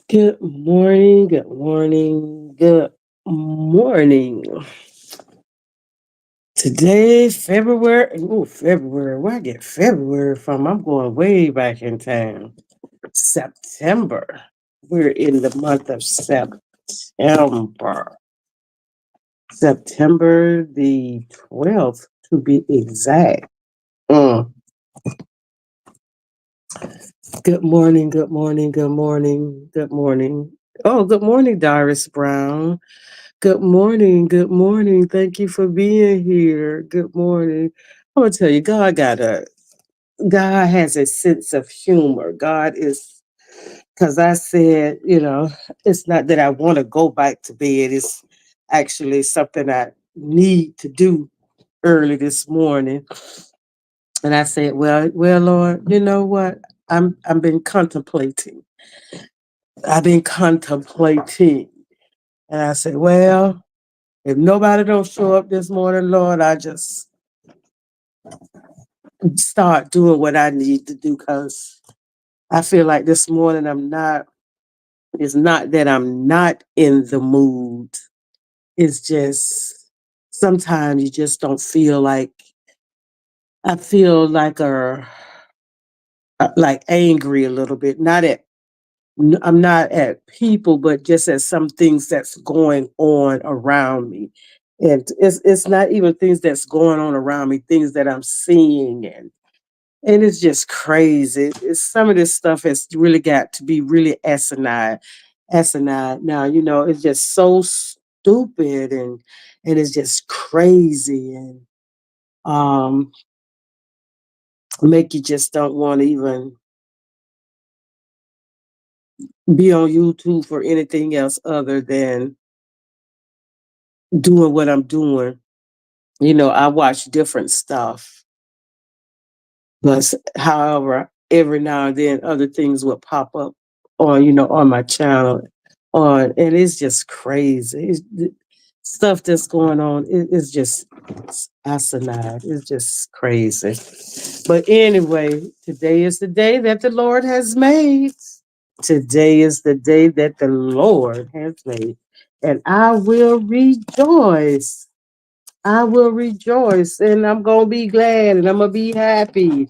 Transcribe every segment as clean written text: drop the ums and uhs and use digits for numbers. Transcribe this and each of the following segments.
Good morning, good morning, good morning. Today, February. Ooh, February. Where I get February from? I'm going way back in time. September. We're in the month of September. September the 12th, to be exact. Mm. Good morning, good morning, good morning, good morning. Oh, good morning, Doris Brown. Good morning. Good morning. Thank you for being here. Good morning. I'm gonna tell you, God has a sense of humor. God is because I said, it's not that I want to go back to bed. It's actually something I need to do early this morning. And I said, well, Lord, you know what? I've been contemplating. I've been contemplating. And I said, well, if nobody don't show up this morning, Lord, I just start doing what I need to do because I feel like this morning it's not that I'm not in the mood. It's just sometimes you just don't feel like I feel like angry a little bit. I'm not at people, but just at some things that's going on around me. And it's not even things that's going on around me, things that I'm seeing and it's just crazy. Some of this stuff has really got to be really asinine. Asinine. Now, it's just so stupid and it's just crazy and um make you just don't want to even be on YouTube for anything else other than doing what I'm doing. I watch different stuff, but however, every now and then other things will pop up on my channel and it's just crazy. Stuff that's going on it's just asinine. It's just crazy. But anyway, today is the day that the Lord has made. Today is the day that the Lord has made. And I will rejoice. I will rejoice and I'm going to be glad and I'm going to be happy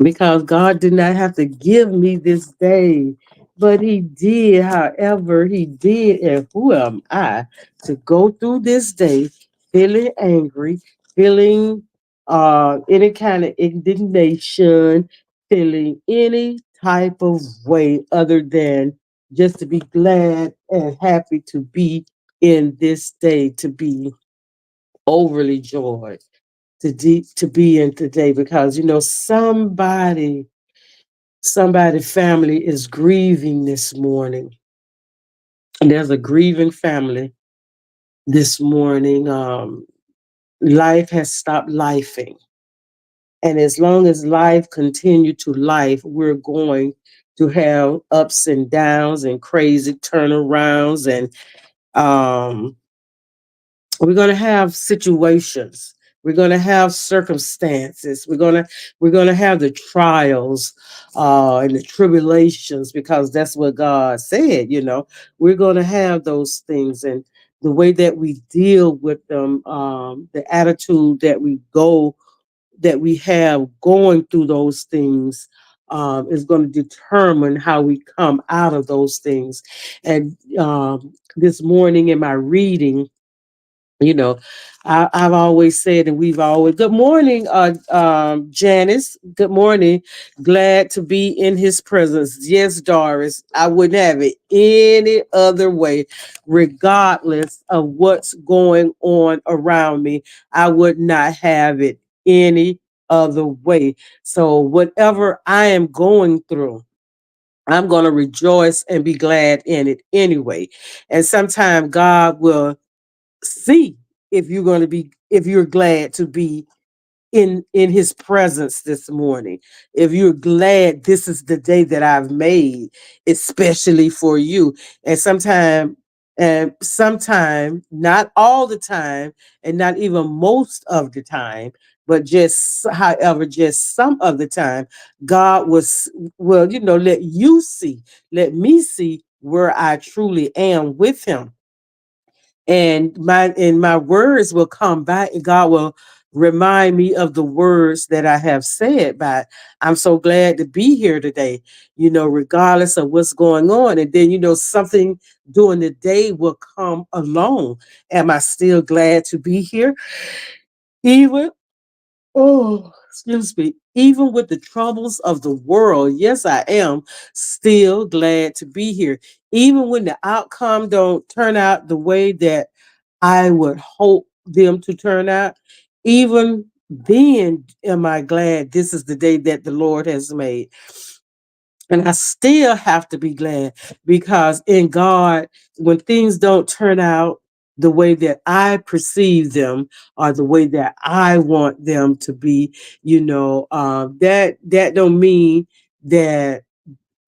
because God did not have to give me this day, but He did. However, He did. And who am I to go through this day feeling angry, feeling any kind of indignation, feeling any type of way other than just to be glad and happy to be in this day, to be overly joyed to be in today because somebody family is grieving this morning. And there's a grieving family this morning. Life has stopped lifing. And as long as life continue to life, we're going to have ups and downs and crazy turnarounds and we're going to have situations. We're going to have circumstances. We're going to have the trials and the tribulations because that's what God said. We're going to have those things, and the way that we deal with them, the attitude that we have going through those things. Is going to determine how we come out of those things. And this morning in my reading, You know, I've always said, and we've always, good morning, Janice. Good morning. Glad to be in his presence. Yes, Doris, I wouldn't have it any other way, regardless of what's going on around me. I would not have it any other way. So, whatever I am going through, I'm going to rejoice and be glad in it anyway. And sometimes God will see if you're going to be, if you're glad to be in his presence this morning, if you're glad this is the day that I've made especially for you. And sometime, not all the time, and not even most of the time, but just however, just some of the time, God will, let you see, let me see where I truly am with him. And my words will come back, and God will remind me of the words that I have said. But I'm so glad to be here today, regardless of what's going on. And then, something during the day will come along. Am I still glad to be here? Even Oh, excuse me. Even with the troubles of the world, yes, I am still glad to be here. Even when the outcome don't turn out the way that I would hope them to turn out, even then am I glad this is the day that the Lord has made. And I still have to be glad, because in God, when things don't turn out the way that I perceive them, or the way that I want them to be, that don't mean that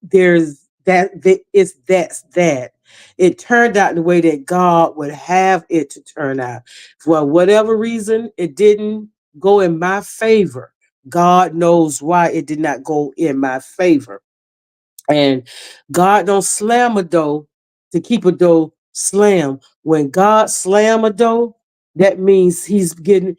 there's that it's that's that. It turned out the way that God would have it to turn out. For whatever reason, it didn't go in my favor. God knows why it did not go in my favor. And God don't slam a door to keep a door slam. When God slam a door, that means he's preparing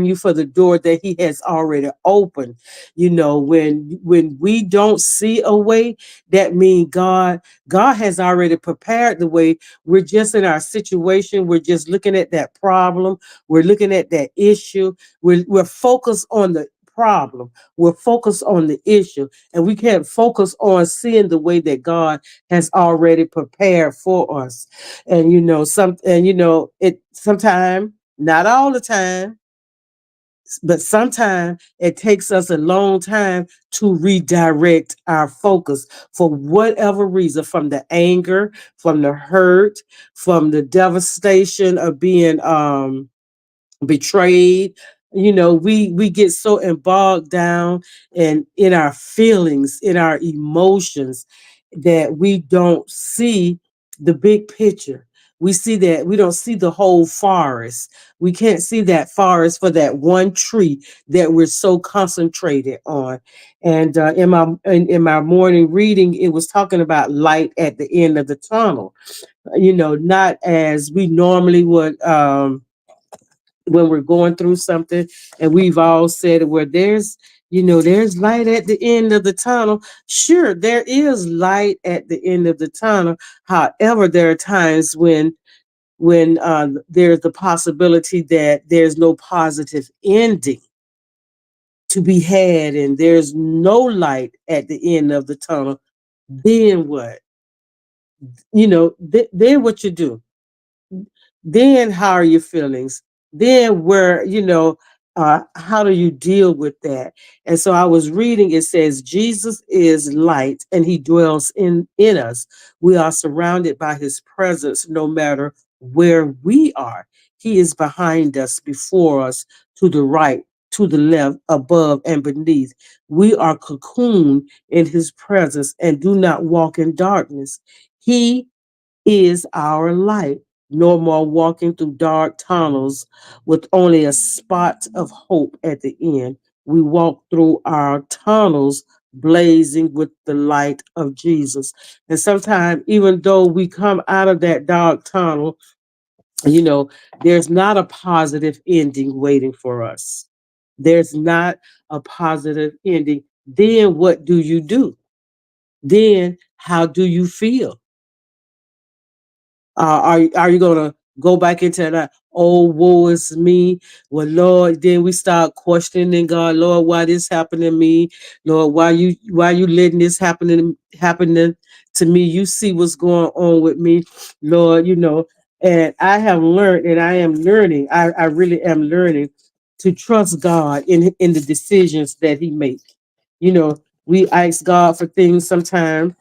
you for the door that he has already opened. When we don't see a way, that means God has already prepared the way. We're just in our situation. We're just looking at that problem. We're looking at that issue. We're focused on the problem. We're focused on the issue, and we can't focus on seeing the way that God has already prepared for us. And it sometimes, not all the time, but sometimes it takes us a long time to redirect our focus for whatever reason, from the anger, from the hurt, from the devastation of being betrayed. We get so bogged down in our feelings, in our emotions, that we don't see the big picture. We don't see the whole forest. We can't see that forest for that one tree that we're so concentrated on. And in my morning reading, it was talking about light at the end of the tunnel. Not as we normally would, when we're going through something, and we've all said where there's light at the end of the tunnel. Sure, there is light at the end of the tunnel. However, there are times when there's the possibility that there's no positive ending to be had, and there's no light at the end of the tunnel. Then what? Then what you do? Then how are your feelings? Then how do you deal with that? And so I was reading, it says Jesus is light and he dwells in us. We are surrounded by his presence no matter where we are. He is behind us, before us, to the right, to the left, above and beneath. We are cocooned in his presence and do not walk in darkness. He is our light. No more walking through dark tunnels with only a spot of hope at the end. We walk through our tunnels blazing with the light of Jesus. And sometimes, even though we come out of that dark tunnel, you know, there's not a positive ending waiting for us. There's not a positive ending. Then what do you do? Then how do you feel? Are you going to go back into that, oh, woe is me. Well, Lord, then we start questioning God, Lord, why this happened to me? Lord, why you letting this happening to me? You see what's going on with me, Lord, and I have learned, and I am learning, I really am learning to trust God in the decisions that He makes. You know, we ask God for things sometimes,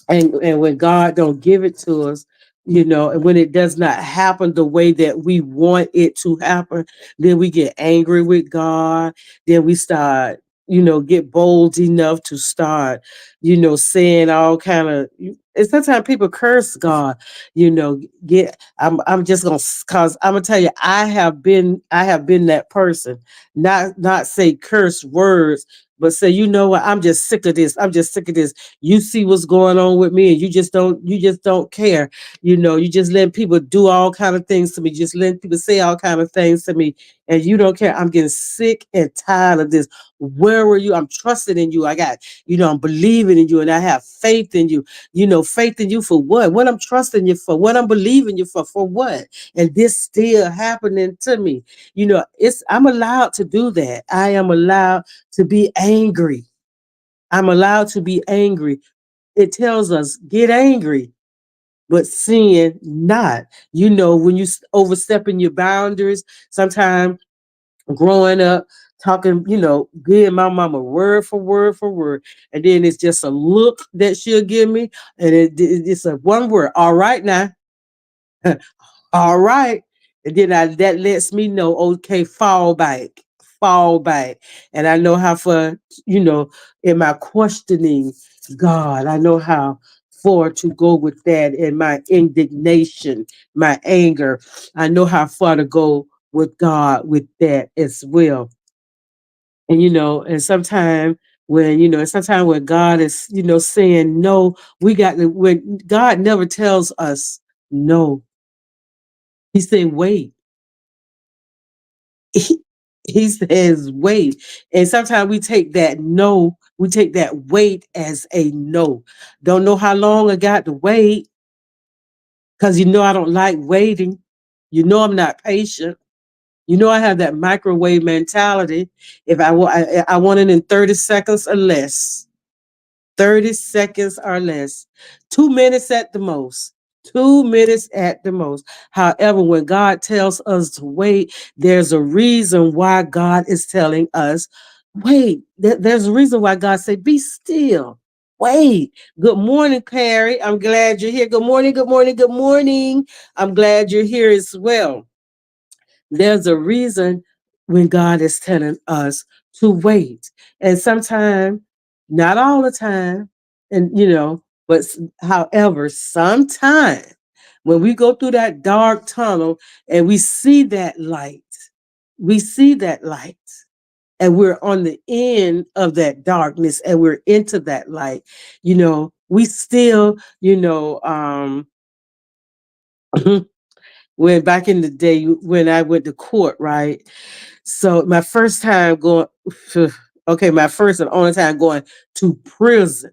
and when God don't give it to us, and when it does not happen the way that we want it to happen, then we get angry with God. Then we start, get bold enough to start, saying all kind of. And sometimes people curse God, get. I'm just gonna, cause I'm gonna tell you, I have been that person. Not say curse words, but say, you know what, I'm just sick of this. I'm just sick of this. You see what's going on with me, and you just don't care. You just let people do all kind of things to me, just let people say all kind of things to me, and you don't care. I'm getting sick and tired of this. Where were you? I'm trusting in you. I'm believing in you, and I have faith in you. Faith in you for what I'm trusting you for, what I'm believing you for what? And this still happening to me. I'm allowed to do that. I am allowed to be angry. I'm allowed to be angry. It tells us, get angry, but sin not. When you overstepping your boundaries, sometimes growing up, talking, giving my mama word for word for word. And then it's just a look that she'll give me. And it's a one word. All right now. All right. And then that lets me know, okay, fall back. And I know how for, in my questioning God, I know how far to go with that, and my indignation, my anger. I know how far to go with God with that as well. And, sometimes when God is, saying no, when God never tells us no, He said, wait. he, he says wait. And sometimes we take that wait as a no. Don't know how long I got to wait, because I don't like waiting. I'm not patient. I have that microwave mentality. If I want it in 30 seconds or less. 30 seconds or less, 2 minutes at the most. 2 minutes at the most. However, when God tells us to wait, there's a reason why God is telling us, wait. There's a reason why God said, be still. Wait. Good morning, Carrie. I'm glad you're here. Good morning, good morning, good morning. I'm glad you're here as well. There's a reason when God is telling us to wait. And sometimes, not all the time, and but however, sometimes when we go through that dark tunnel and we see that light, and we're on the end of that darkness and we're into that light, we still, when back in the day when I went to court, right? So my first time going, okay, my first and only time going to prison,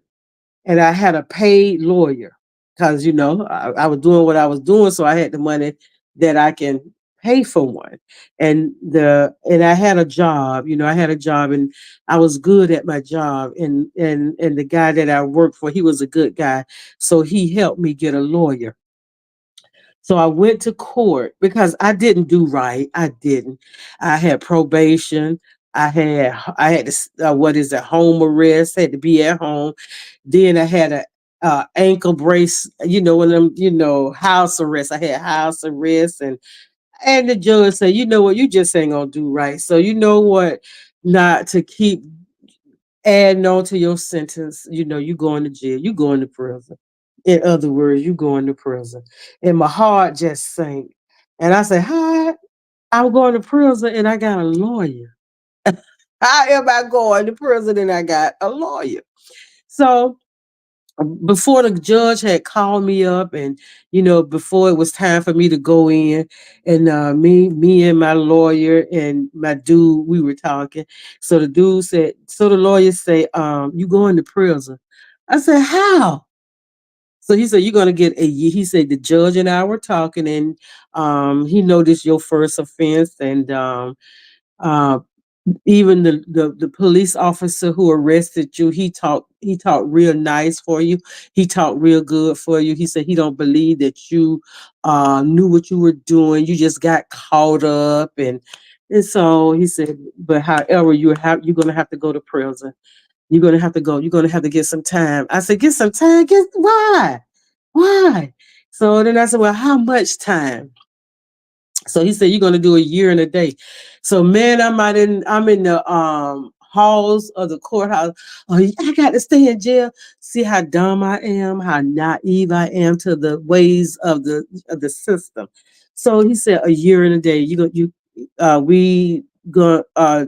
and I had a paid lawyer because I was doing what I was doing, so I had the money that I can pay for one, and I had a job. I had a job, and I was good at my job, and the guy that I worked for, he was a good guy, so he helped me get a lawyer. So I went to court because I didn't do right. I didn't. I had probation. I had what is it, home arrest. Had to be at home. Then I had a ankle brace. When them house arrest. I had house arrest, and the judge said, you know what, you just ain't gonna do right. So you know what, not to keep adding on to your sentence. You going to jail. You going to prison. In other words, you going to prison. And my heart just sank. And I said, hi, I'm going to prison and I got a lawyer. How am I going to prison and I got a lawyer? So before the judge had called me up, and before it was time for me to go in, and me and my lawyer and my dude, we were talking. So the dude said, so the lawyer said, you going to prison? I said, how? So he said, you're gonna get a year. He said the judge and I were talking, and he noticed your first offense, and uh, even the police officer who arrested you, he talked real nice for you. He talked real good for you. He said he don't believe that you knew what you were doing. You just got caught up, and so he said, but however, you're gonna have to go to prison. You're gonna have to go. You're gonna have to get some time. I said, get some time. Get why? Why? So then I said, well, how much time? So he said, you're gonna do a year and a day. So man, I'm in the halls of the courthouse. Oh, I got to stay in jail. See how dumb I am, how naive I am to the ways of the system. So he said, a year and a day. We go I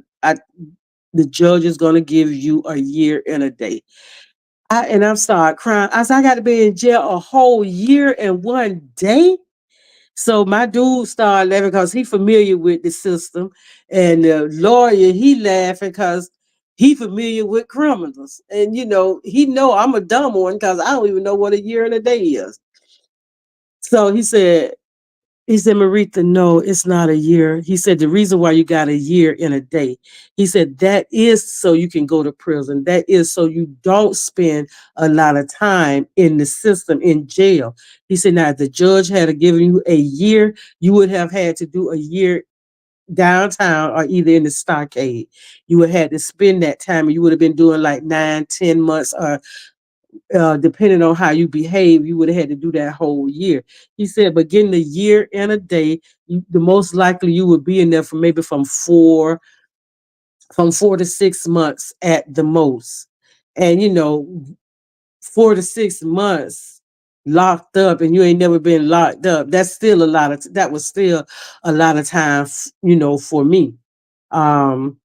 the judge is gonna give you a year and a day. I'm started crying. I said, I got to be in jail a whole year and 1 day. So my dude started laughing because he familiar with the system, and the lawyer he laughing because he familiar with criminals, and he know I'm a dumb one because I don't even know what a year and a day is. So he said, Maritha, no, it's not a year. He said, the reason why you got a year and a day, he said, that is so you can go to prison. That is so you don't spend a lot of time in the system, in jail. He said, now, if the judge had given you a year, you would have had to do a year downtown or either in the stockade. You would have had to spend that time, and you would have been doing like 9, 10 months, or depending on how you behave, you would have had to do that whole year. He said, but getting a year and a day, the most likely you would be in there for maybe from 4 to 6 months at the most. And 4 to 6 months locked up, and you ain't never been locked up. That was still a lot of time, for me. Um,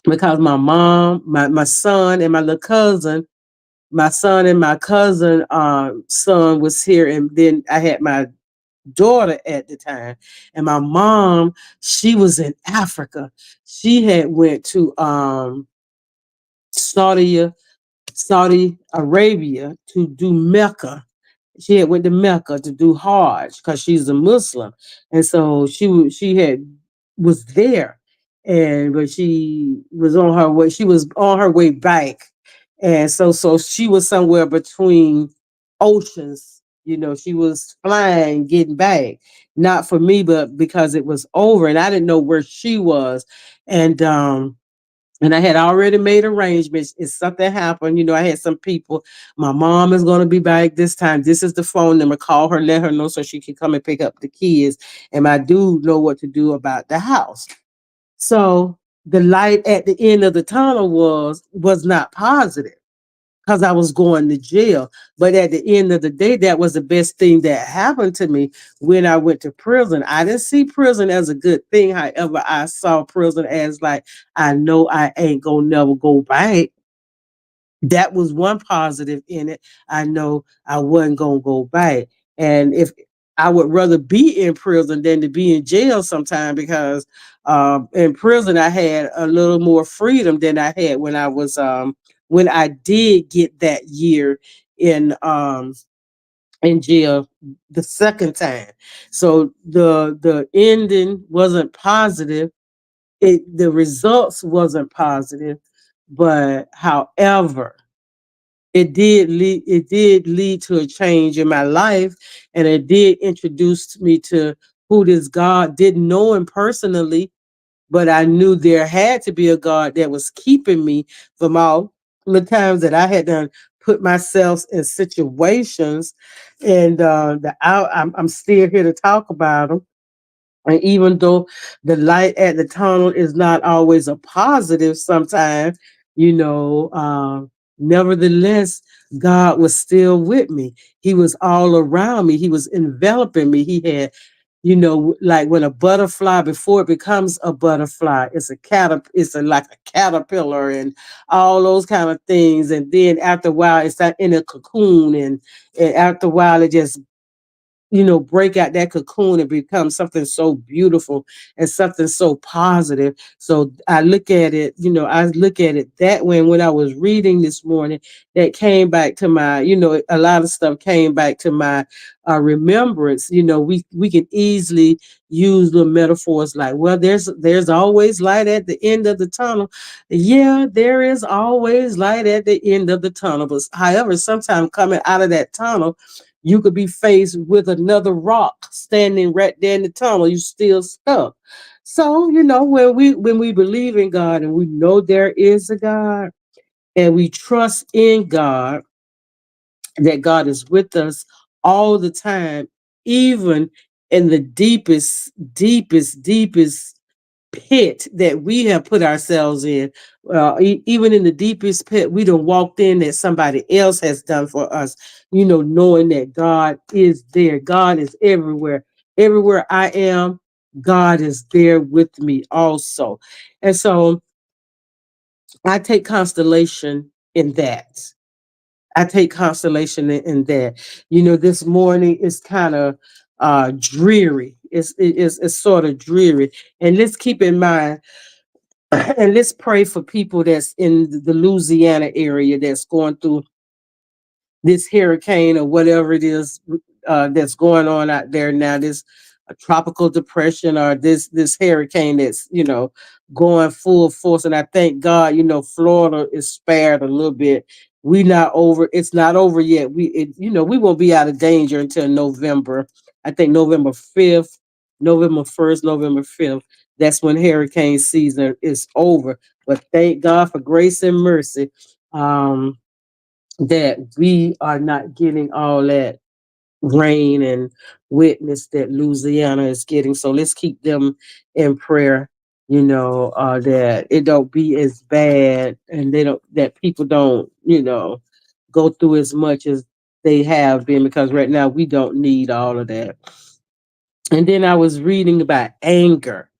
because my mom, my son, and my cousin son was here, and then I had my daughter at the time, and my mom, she was in Africa. She had went to saudi Saudi Arabia to do Mecca. She had went to Mecca to do Hajj because she's a Muslim, and so she was there, and but she was on her way. She was on her way back, and so she was somewhere between oceans. She was flying, getting back. Not for me, but because it was over, and I didn't know where she was, and I had already made arrangements. If something happened, I had some people. My mom is going to be back this time. This is the phone number. Call her, let her know so she can come and pick up the kids. And my dude know what to do about the house. So the light at the end of the tunnel was not positive because I was going to jail. But at the end of the day, that was the best thing that happened to me when I went to prison. I didn't see prison as a good thing. However, I saw prison as like, I know I ain't gonna never go back. That was one positive in it. I know I wasn't gonna go back. And if I would rather be in prison than to be in jail sometime because in prison I had a little more freedom than I had when I did get that year in in jail the second time. So the ending wasn't positive. The results wasn't positive, but however, it did lead to a change in my life, and it did introduce me to who this God. Didn't know him personally, but I knew there had to be a God that was keeping me from all the times that I had done put myself in situations, and I'm still here to talk about them. And even though the light at the tunnel is not always a positive sometimes, nevertheless, God was still with me. He was all around me. He was enveloping me. He had, like when a butterfly, before it becomes a butterfly, like a caterpillar and all those kind of things. And then after a while, it's like in a cocoon, and after a while, it just break out that cocoon and become something so beautiful and something so positive. So I look at it that way. And when I was reading this morning, that came back to my, a lot of stuff came back to my remembrance. We can easily use the metaphors like, well, there's always light at the end of the tunnel. Yeah, there is always light at the end of the tunnel. But however, sometimes coming out of that tunnel, you could be faced with another rock standing right there in the tunnel. You still stuck. So, when we believe in God and we know there is a God and we trust in God, that God is with us all the time, even in the deepest pit that we have put ourselves in. Even in the deepest pit we done walked in that somebody else has done for us, knowing that God is there. God is everywhere. Everywhere I am, God is there with me also. And so I take constellation in that. I take constellation in that. This morning is kind of dreary. It's sort of dreary. And let's keep in mind, and let's pray for people that's in the Louisiana area that's going through this hurricane or whatever it is that's going on out there now. This tropical depression or this hurricane that's going full force. And I thank God, Florida is spared a little bit. We not over. It's not over yet. We won't be out of danger until November. I think November 5th, November 1st, November 5th. That's when hurricane season is over. But thank God for grace and mercy. That we are not getting all that rain and witness that Louisiana is getting. So let's keep them in prayer, that it don't be as bad and that people don't, go through as much as they have been, because right now we don't need all of that. And then I was reading about anger.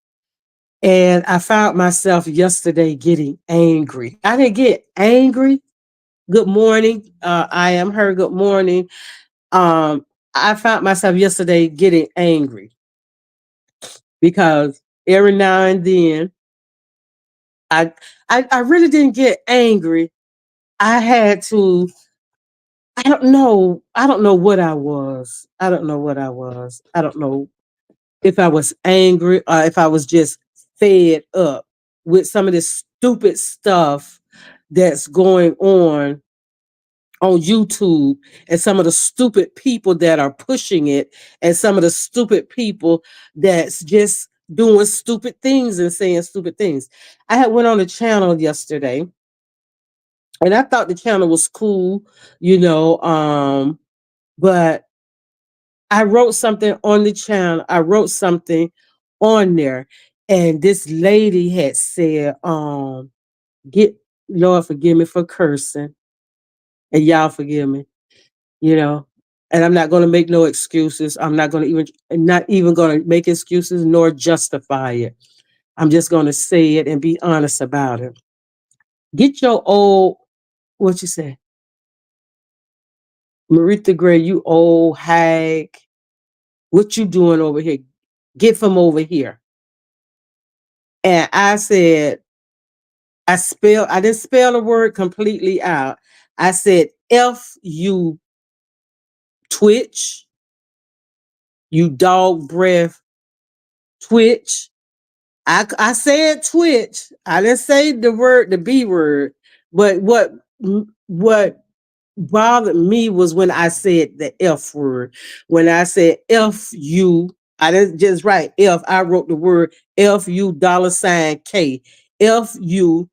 And I found myself yesterday getting angry. I didn't get angry. Good morning. I am her. Good morning. Um, I found myself yesterday getting angry because every now and then I I really didn't get angry. I had to. I don't know. I don't know what I was. I don't know what I was. I don't know if I was angry or if I was just fed up with some of this stupid stuff that's going on YouTube, and some of the stupid people that are pushing it, and some of the stupid people that's just doing stupid things and saying stupid things. I had went on a channel yesterday and I thought the channel was cool, but I wrote something on the channel. I wrote something on there, and this lady had said, get Lord forgive me for cursing, and y'all forgive me, you know. And I'm not going to make no excuses. I'm not even going to make excuses nor justify it. I'm just going to say it and be honest about it. Get your old, what you say, Maritha Gray, you old hag. What you doing over here? Get from over here. And I said, I didn't spell the word completely out. I said, F you twitch, you dog breath twitch. I said twitch. I didn't say the B word. But what bothered me was when I said the F word. When I said F you, I didn't just write F. I wrote the word FU $K. FU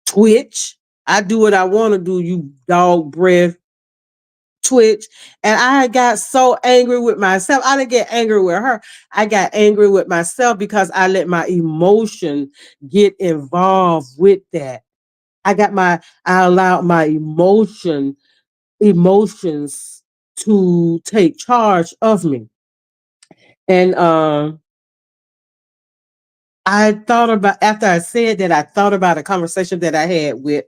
twitch. I do what I want to do, you dog breath twitch. And I got so angry with myself. I didn't get angry with her. I got angry with myself because I let my emotion get involved with that. I allowed my emotions to take charge of me. And I thought about, after I said that, I thought about a conversation that I had with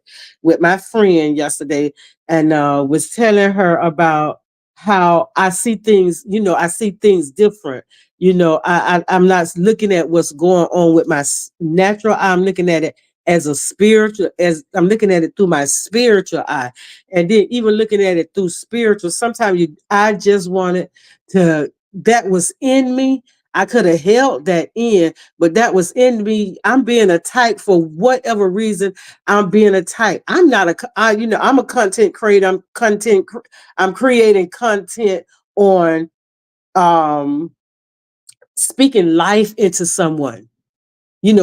my friend yesterday, and was telling her about how I see things, I see things different. I'm not looking at what's going on with my natural eye. I'm looking at it as a spiritual, as I'm looking at it through my spiritual eye. And then even looking at it through spiritual, sometimes I just wanted to, that was in me. I could have held that in, but that was in me. I'm being a type for whatever reason. I'm being a type. I'm not I'm a content creator. I'm creating content on um speaking life into someone,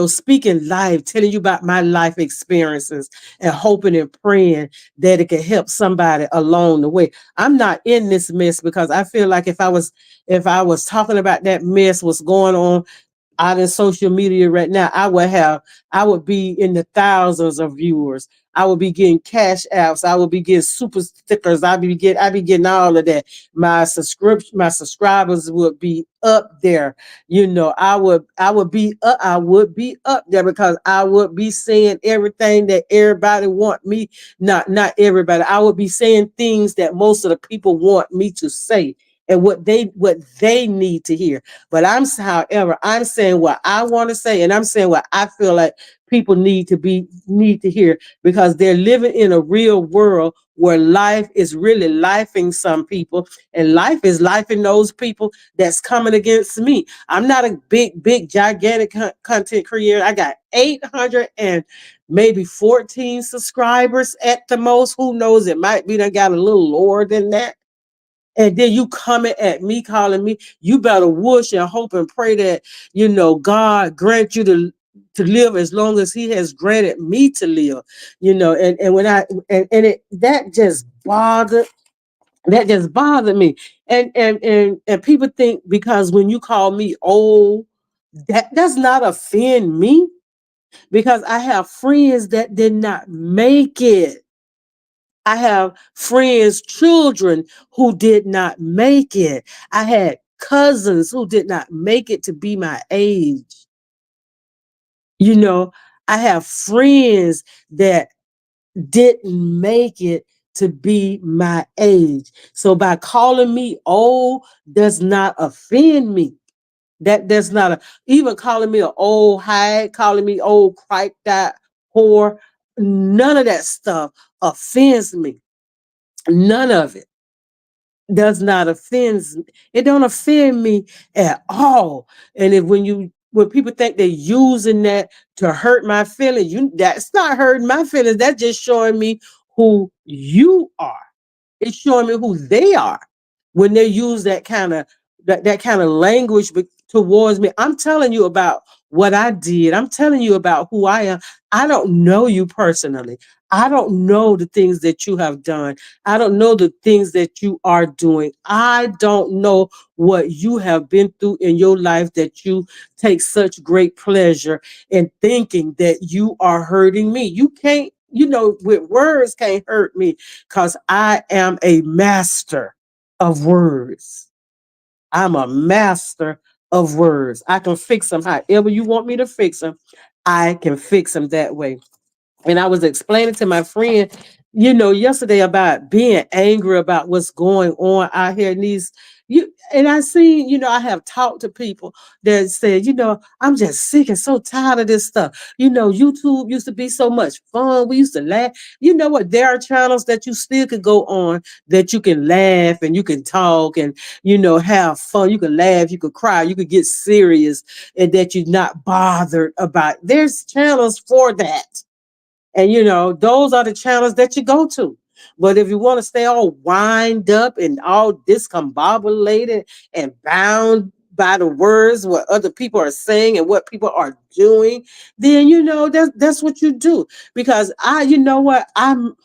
speaking life, telling you about my life experiences and hoping and praying that it can help somebody along the way. I'm not in this mess because I feel like if I was talking about that mess, what's going on out in social media right now, I would be in the thousands of viewers. I would be getting cash apps. I would be getting super stickers. I'd be getting all of that. My subscribers would be up there. I would be up there because I would be saying everything that everybody want me. Not everybody. I would be saying things that most of the people want me to say and what they need to hear. But however, I'm saying what I want to say, and I'm saying what I feel like people need to hear because they're living in a real world where life is really lifing some people, and life is lifing those people that's coming against me. I'm not a big, gigantic content creator. I got 800 and maybe 14 subscribers at the most. Who knows? It might be that got a little lower than that. And then you coming at me, calling me, you better wish and hope and pray that, God grant you to live as long as he has granted me to live, and when and it that just bothered me. And people think because when you call me old, that does not offend me because I have friends that did not make it. I have friends, children who did not make it. I had cousins who did not make it to be my age. You know, I have friends that didn't make it to be my age. So by calling me old does not offend me. That does not even calling me an old hag, calling me old cracked out whore. None of that stuff offends me. None of it does not offend. It don't offend me at all. And when people think they're using that to hurt my feelings, that's not hurting my feelings. That's just showing me who you are. It's showing me who they are when they use that kind of language towards me. I'm telling you about what I did. I'm telling you about who I am. I don't know you personally. I don't know the things that you have done. I don't know the things that you are doing. I don't know what you have been through in your life that you take such great pleasure in thinking that you are hurting me. You can't, with words can't hurt me because I am a master of words. I'm a master of words. I can fix them however you want me to fix them. I can fix them that way. And I was explaining to my friend, yesterday about being angry about what's going on out here in these. And I see, I have talked to people that said, I'm just sick and so tired of this stuff. YouTube used to be so much fun. We used to laugh. You know what? There are channels that you still could go on that you can laugh and you can talk and, have fun. You can laugh, you could cry, you could get serious, and that you're not bothered about. There's channels for that. And those are the channels that you go to. But if you want to stay all wind up and all discombobulated and bound by the words what other people are saying and what people are doing, then that's what you do. Because I'm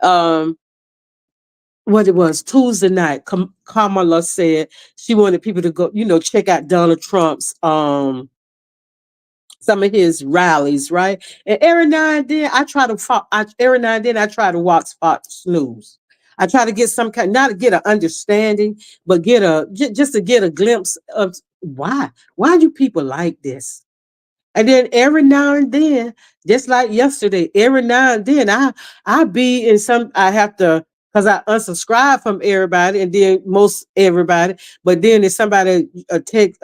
um what it was Tuesday night, Kamala said she wanted people to go, check out Donald Trump's some of his rallies, right? And every now and then I try to watch Fox News. I try to get some kind, not to get an understanding, but just to get a glimpse of why do people like this? And then every now and then, just like yesterday, every now and then I be in some. I have to. because I unsubscribe from everybody and then most everybody. But then if somebody take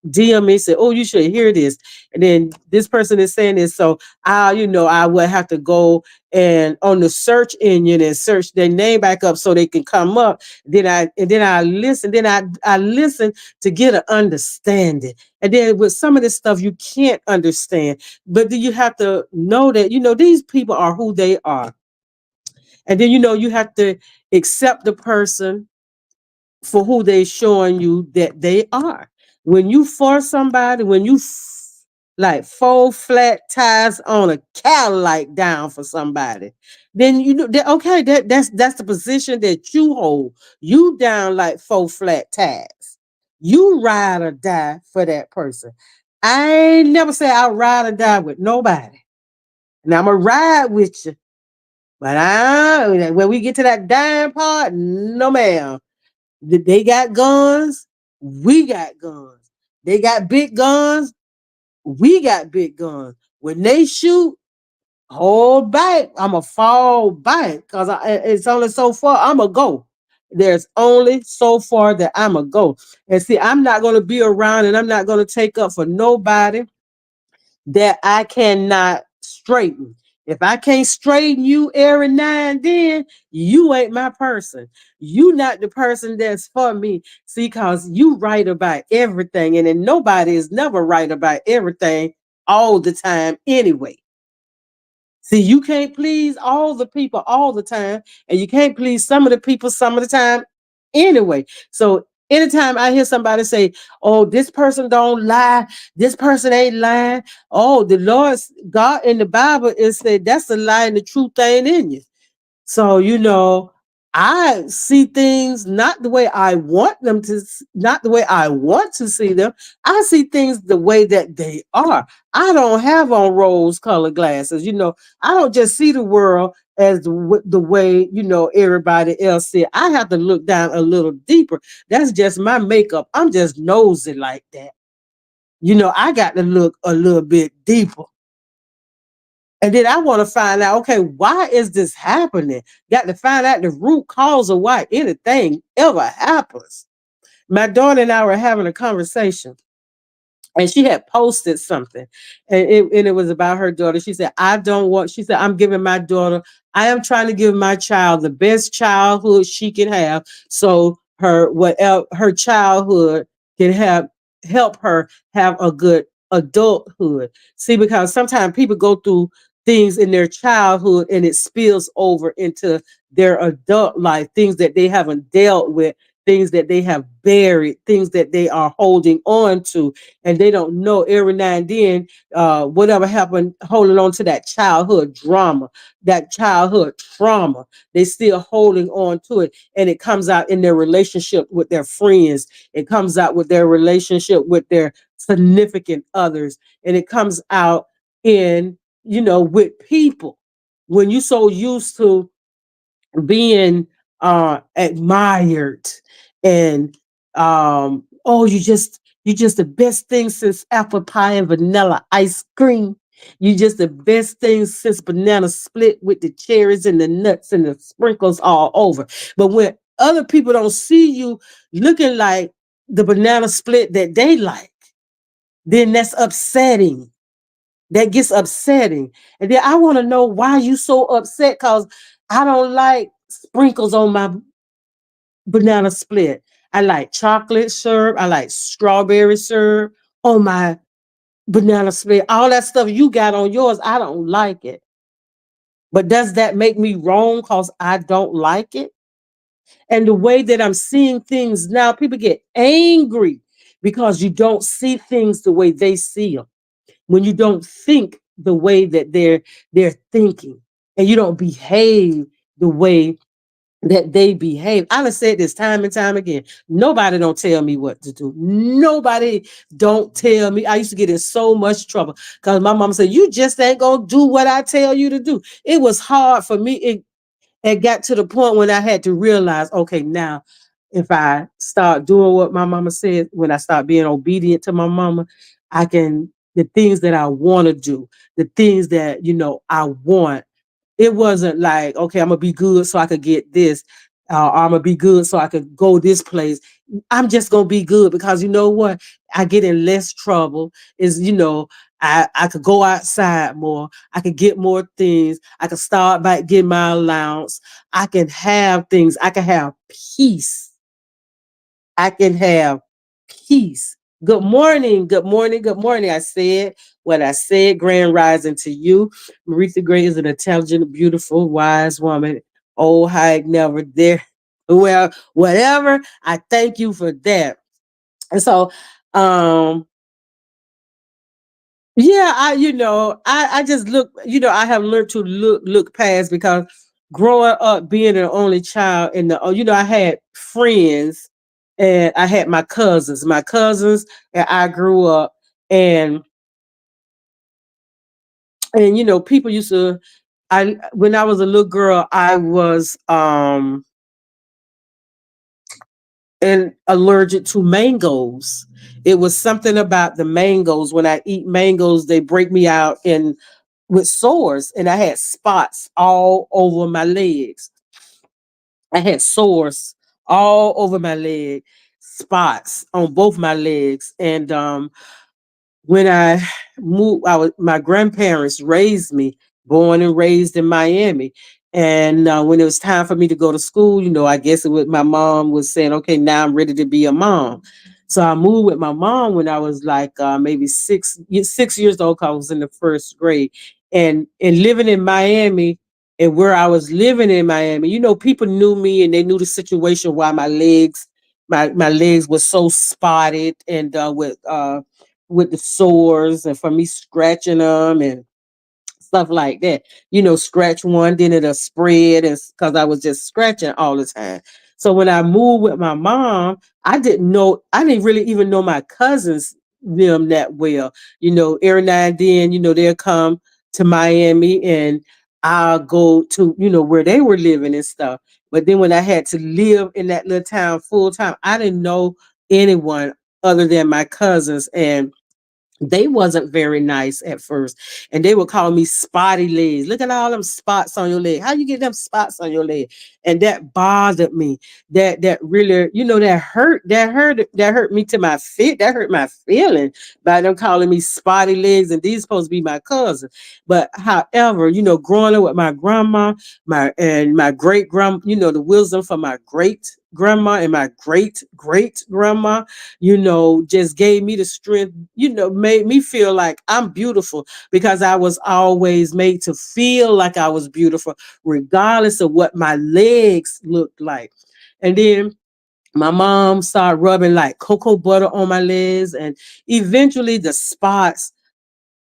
DM me say, "Oh, you should hear this," and then this person is saying this, so I will have to go and on the search engine and search their name back up so they can come up. Then I listen. Then I listen to get an understanding. And then with some of this stuff you can't understand, but then you have to know that these people are who they are, and then you have to accept the person for who they showing you that they are. When you force somebody, when you like fold flat tires on a Cadillac down for somebody, then you know that okay, that's the position that you hold. You down like four flat tires. You ride or die for that person. I ain't never say I'll ride or die with nobody. Now I'm gonna ride with you, but when we get to that dying part, no ma'am. They got guns. We got guns. They got big guns. We got big guns. When they shoot, hold back. I'ma fall back because it's only so far I'ma go. There's only so far that I'ma go. And see, I'm not gonna be around and I'm not gonna take up for nobody that I cannot straighten. If I can't straighten you every now and then, you ain't my person. You not the person that's for me. See, cause you right about everything, and then nobody is never right about everything all the time anyway. See, you can't please all the people all the time, and you can't please some of the people some of the time anyway. So anytime I hear somebody say, "Oh, this person don't lie, this person ain't lying," oh, the Lord God in the Bible is said that's a lie and the truth ain't in you. So, I see things not the way I want them to, not the way I want to see them. I see things the way that they are. I don't have on rose colored glasses. I don't just see the world as the way, everybody else see it. I have to look down a little deeper. That's just my makeup. I'm just nosy like that. I got to look a little bit deeper. And then I want to find out, okay, why is this happening? Got to find out the root cause of why anything ever happens. My daughter and I were having a conversation, and she had posted something, and it was about her daughter. She said, she said, I'm giving my daughter, I am trying to give my child the best childhood she can have. So whatever her childhood can help her have a good adulthood. See, because sometimes people go through things in their childhood and it spills over into their adult life, things that they haven't dealt with, things that they have buried, things that they are holding on to, and they don't know every now and then whatever happened, holding on to that childhood drama, that childhood trauma. They still holding on to it, and it comes out in their relationship with their friends. It comes out with their relationship with their significant others, and it comes out in with people. When you so used to being admired and oh, you just the best thing since apple pie and vanilla ice cream. You just the best thing since banana split with the cherries and the nuts and the sprinkles all over. But when other people don't see you looking like the banana split that they like, then that's upsetting. That gets upsetting. And then I want to know why you so upset, because I don't like sprinkles on my banana split. I like chocolate syrup. I like strawberry syrup on my banana split. All that stuff you got on yours, I don't like it. But does that make me wrong because I don't like it? And the way that I'm seeing things now, people get angry because you don't see things the way they see them. When you don't think the way that they're thinking, and you don't behave the way that they behave. I've said this time and time again. Nobody don't tell me what to do. Nobody don't tell me. I used to get in so much trouble because my mom said, "You just ain't gonna do what I tell you to do." It was hard for me. It got to the point when I had to realize, okay, now if I start doing what my mama said, when I start being obedient to my mama, I can, the things that I want to do, the things that I want. It wasn't like, okay, I'm gonna be good so I could get this, I'm gonna be good so I could go this place. I'm just gonna be good because you know what? I get in less trouble. Is I could go outside more. I could get more things. I could start by getting my allowance. I can have things. I can have peace. I can have peace. Good morning, good morning, good morning. I said what I said. Grand rising to you. Maritha Gray is an intelligent, beautiful, wise woman. Old hag never there. Well, whatever. I thank you for that. And so, um, yeah, I just look, I have learned to look past because growing up being an only child and I had friends and I had my cousins and I grew up and people used to I when I was a little girl I was and allergic to mangoes. It was something about the mangoes. When I eat mangoes, they break me out in with sores, and I had spots all over my legs. I had sores all over my leg, spots on both my legs, and when I moved, my grandparents raised me, born and raised in Miami. And when it was time for me to go to school, I guess my mom was saying, okay, now I'm ready to be a mom. So I moved with my mom when I was like maybe 6 years old, 'cause I was in the first grade. And living in Miami and where I was living in Miami, people knew me and they knew the situation why my legs were so spotted and with the sores and for me scratching them and stuff like that. Scratch one, then it'll spread, and because I was just scratching all the time. So when I moved with my mom, I didn't really even know my cousins them that well. Every now and then, they'll come to Miami and I'll go to, where they were living and stuff. But then when I had to live in that little town full time, I didn't know anyone other than my cousins. And they wasn't very nice at first, and they would call me spotty legs. Look at all them spots on your leg. How you get them spots on your leg? And that bothered me. That really, that hurt me to my fit. That hurt my feeling by them calling me spotty legs, and these supposed to be my cousins. But however, growing up with my grandma, my great grandma, the wisdom from my great grandma and my great great grandma, just gave me the strength, made me feel like I'm beautiful because I was always made to feel like I was beautiful, regardless of what my legs looked like. And then my mom started rubbing like cocoa butter on my legs, and eventually the spots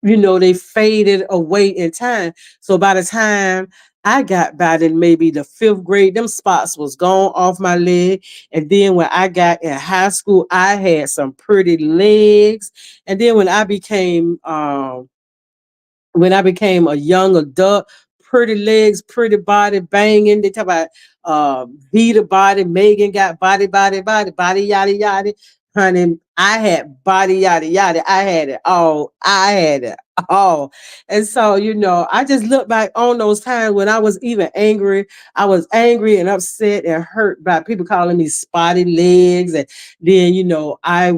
they faded away in time. So by the time I got about in maybe the fifth grade, them spots was gone off my leg. And then when I got in high school, I had some pretty legs. And then when I became a young adult, pretty legs, pretty body, banging. They talk about Vita body, Megan got body, yada yada. Honey, I had body, yada yada. I had it all. I had it all. And so, I just look back on those times when I was even angry. I was angry and upset and hurt by people calling me spotty legs. And then, I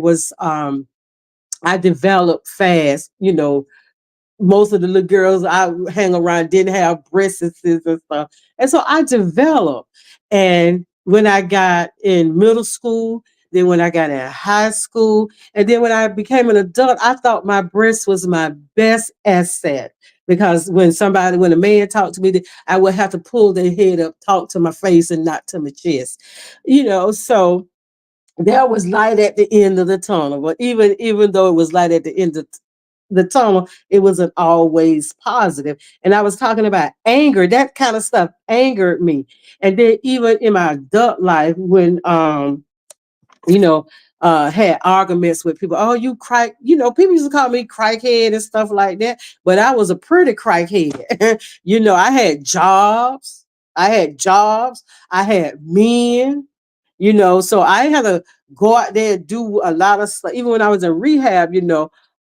developed fast, most of the little girls I hang around didn't have breasts and stuff. And so I developed. And when I got in middle school, then when I got in high school, and then when I became an adult, I thought my breast was my best asset. Because when a man talked to me, I would have to pull their head up, talk to my face and not to my chest. So there was light at the end of the tunnel. But even though it was light at the end of the tunnel, it wasn't always positive. And I was talking about anger, that kind of stuff angered me. And then even in my adult life, when you know, had arguments with people. Oh, you crack, people used to call me crackhead and stuff like that. But I was a pretty crackhead. I had jobs. I had jobs. I had men, so I had to go out there and do a lot of stuff. Even when I was in rehab,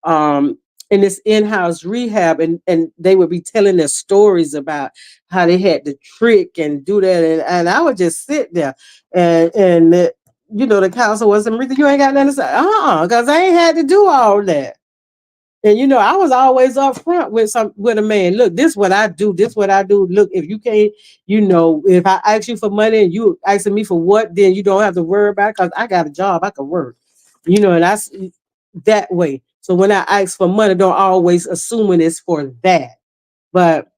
um, in this in-house rehab, and they would be telling their stories about how they had to trick and do that, and I would just sit there, and the counselor was, Aretha, you ain't got nothing to say. Because I ain't had to do all that. And I was always up front with a man. Look, this what I do. This what I do. Look, if you can't, if I ask you for money and you asking me for what, then you don't have to worry about it because I got a job. I can work. And that's that way. So when I ask for money, don't always assuming it's for that. But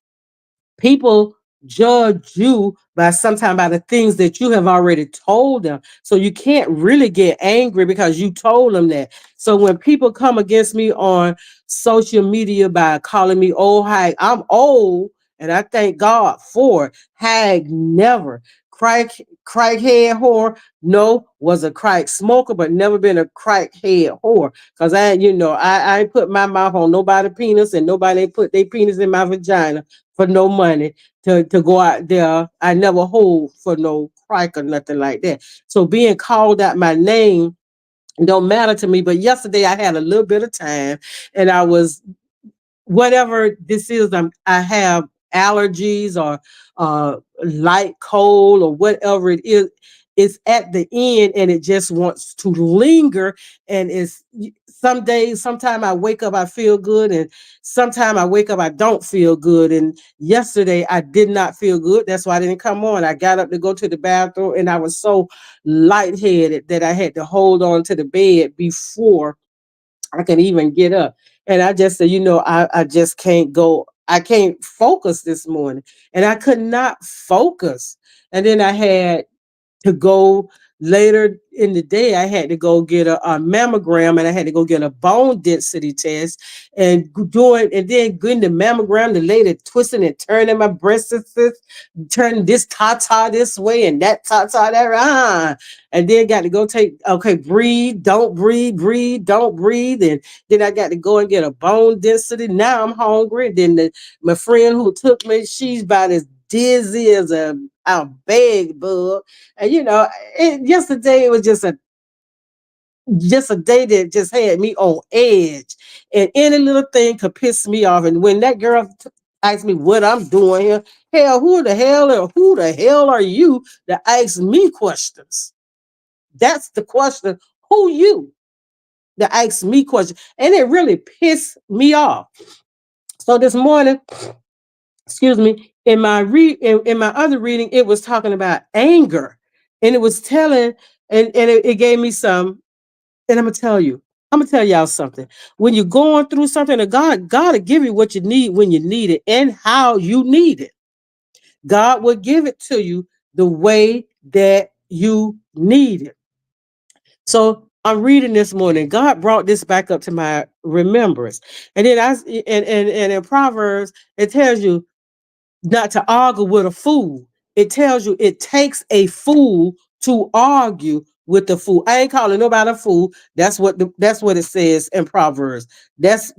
people judge you by sometimes by the things that you have already told them. So you can't really get angry because you told them that. So when people come against me on social media by calling me old hag, I'm old and I thank God for it. Hag never. Crackhead whore, no, was a crack smoker, but never been a crackhead whore. Cause I ain't put my mouth on nobody's penis and nobody ain't put their penis in my vagina for no money to go out there. I never hold for no crack or nothing like that. So being called out my name don't matter to me. But yesterday I had a little bit of time and I was whatever this is, I have allergies or light cold or whatever it is. It's at the end and it just wants to linger. And it's some days, sometimes I wake up, I feel good, and sometimes I wake up, I don't feel good. And yesterday I did not feel good. That's why I didn't come on. I got up to go to the bathroom and I was so lightheaded that I had to hold on to the bed before I can even get up. And I just said, I just can't go. I can't focus this morning. And I could not focus. And then I had to go later in the day. I had to go get a mammogram and I had to go get a bone density test and doing, and then getting the mammogram, the lady twisting and turning my breasts, turning this tata this way and that tata that. And then got to go okay, breathe, don't breathe, breathe, don't breathe. And then I got to go and get a bone density. Now I'm hungry. Then my friend who took me, she's about as dizzy as a bed bug. And yesterday it was just a day that just had me on edge. And any little thing could piss me off. And when that girl asked me what I'm doing here, hell, who the hell are you to ask me questions? That's the question. Who you to ask me questions? And it really pissed me off. So this morning, excuse me, in my other reading, it was talking about anger. And it was telling, and it gave me some, and I'm gonna tell y'all something. When you're going through something, God will give you what you need when you need it and how you need it. God will give it to you the way that you need it. So I'm reading this morning. God brought this back up to my remembrance. And then and in Proverbs, it tells you not to argue with a fool. It tells you it takes a fool to argue with the fool. I ain't calling nobody a fool. That's what it says in Proverbs. This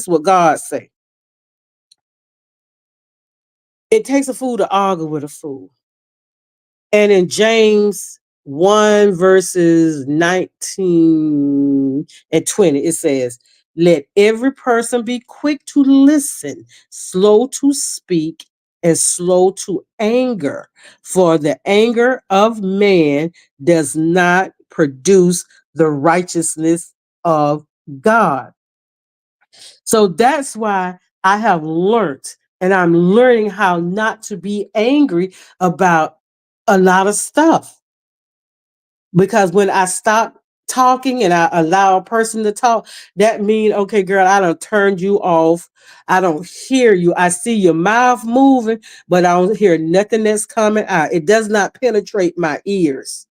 what God say. It takes a fool to argue with a fool. And in James 1 verses 19 and 20, it says, let every person be quick to listen, slow to speak, and slow to anger. For the anger of man does not produce the righteousness of God. So that's why I have learned and I'm learning how not to be angry about a lot of stuff. Because when I stop talking and I allow a person to talk, that means, okay, girl, I don't turned you off. I don't hear you. I see your mouth moving, but I don't hear nothing that's coming out. It does not penetrate my ears.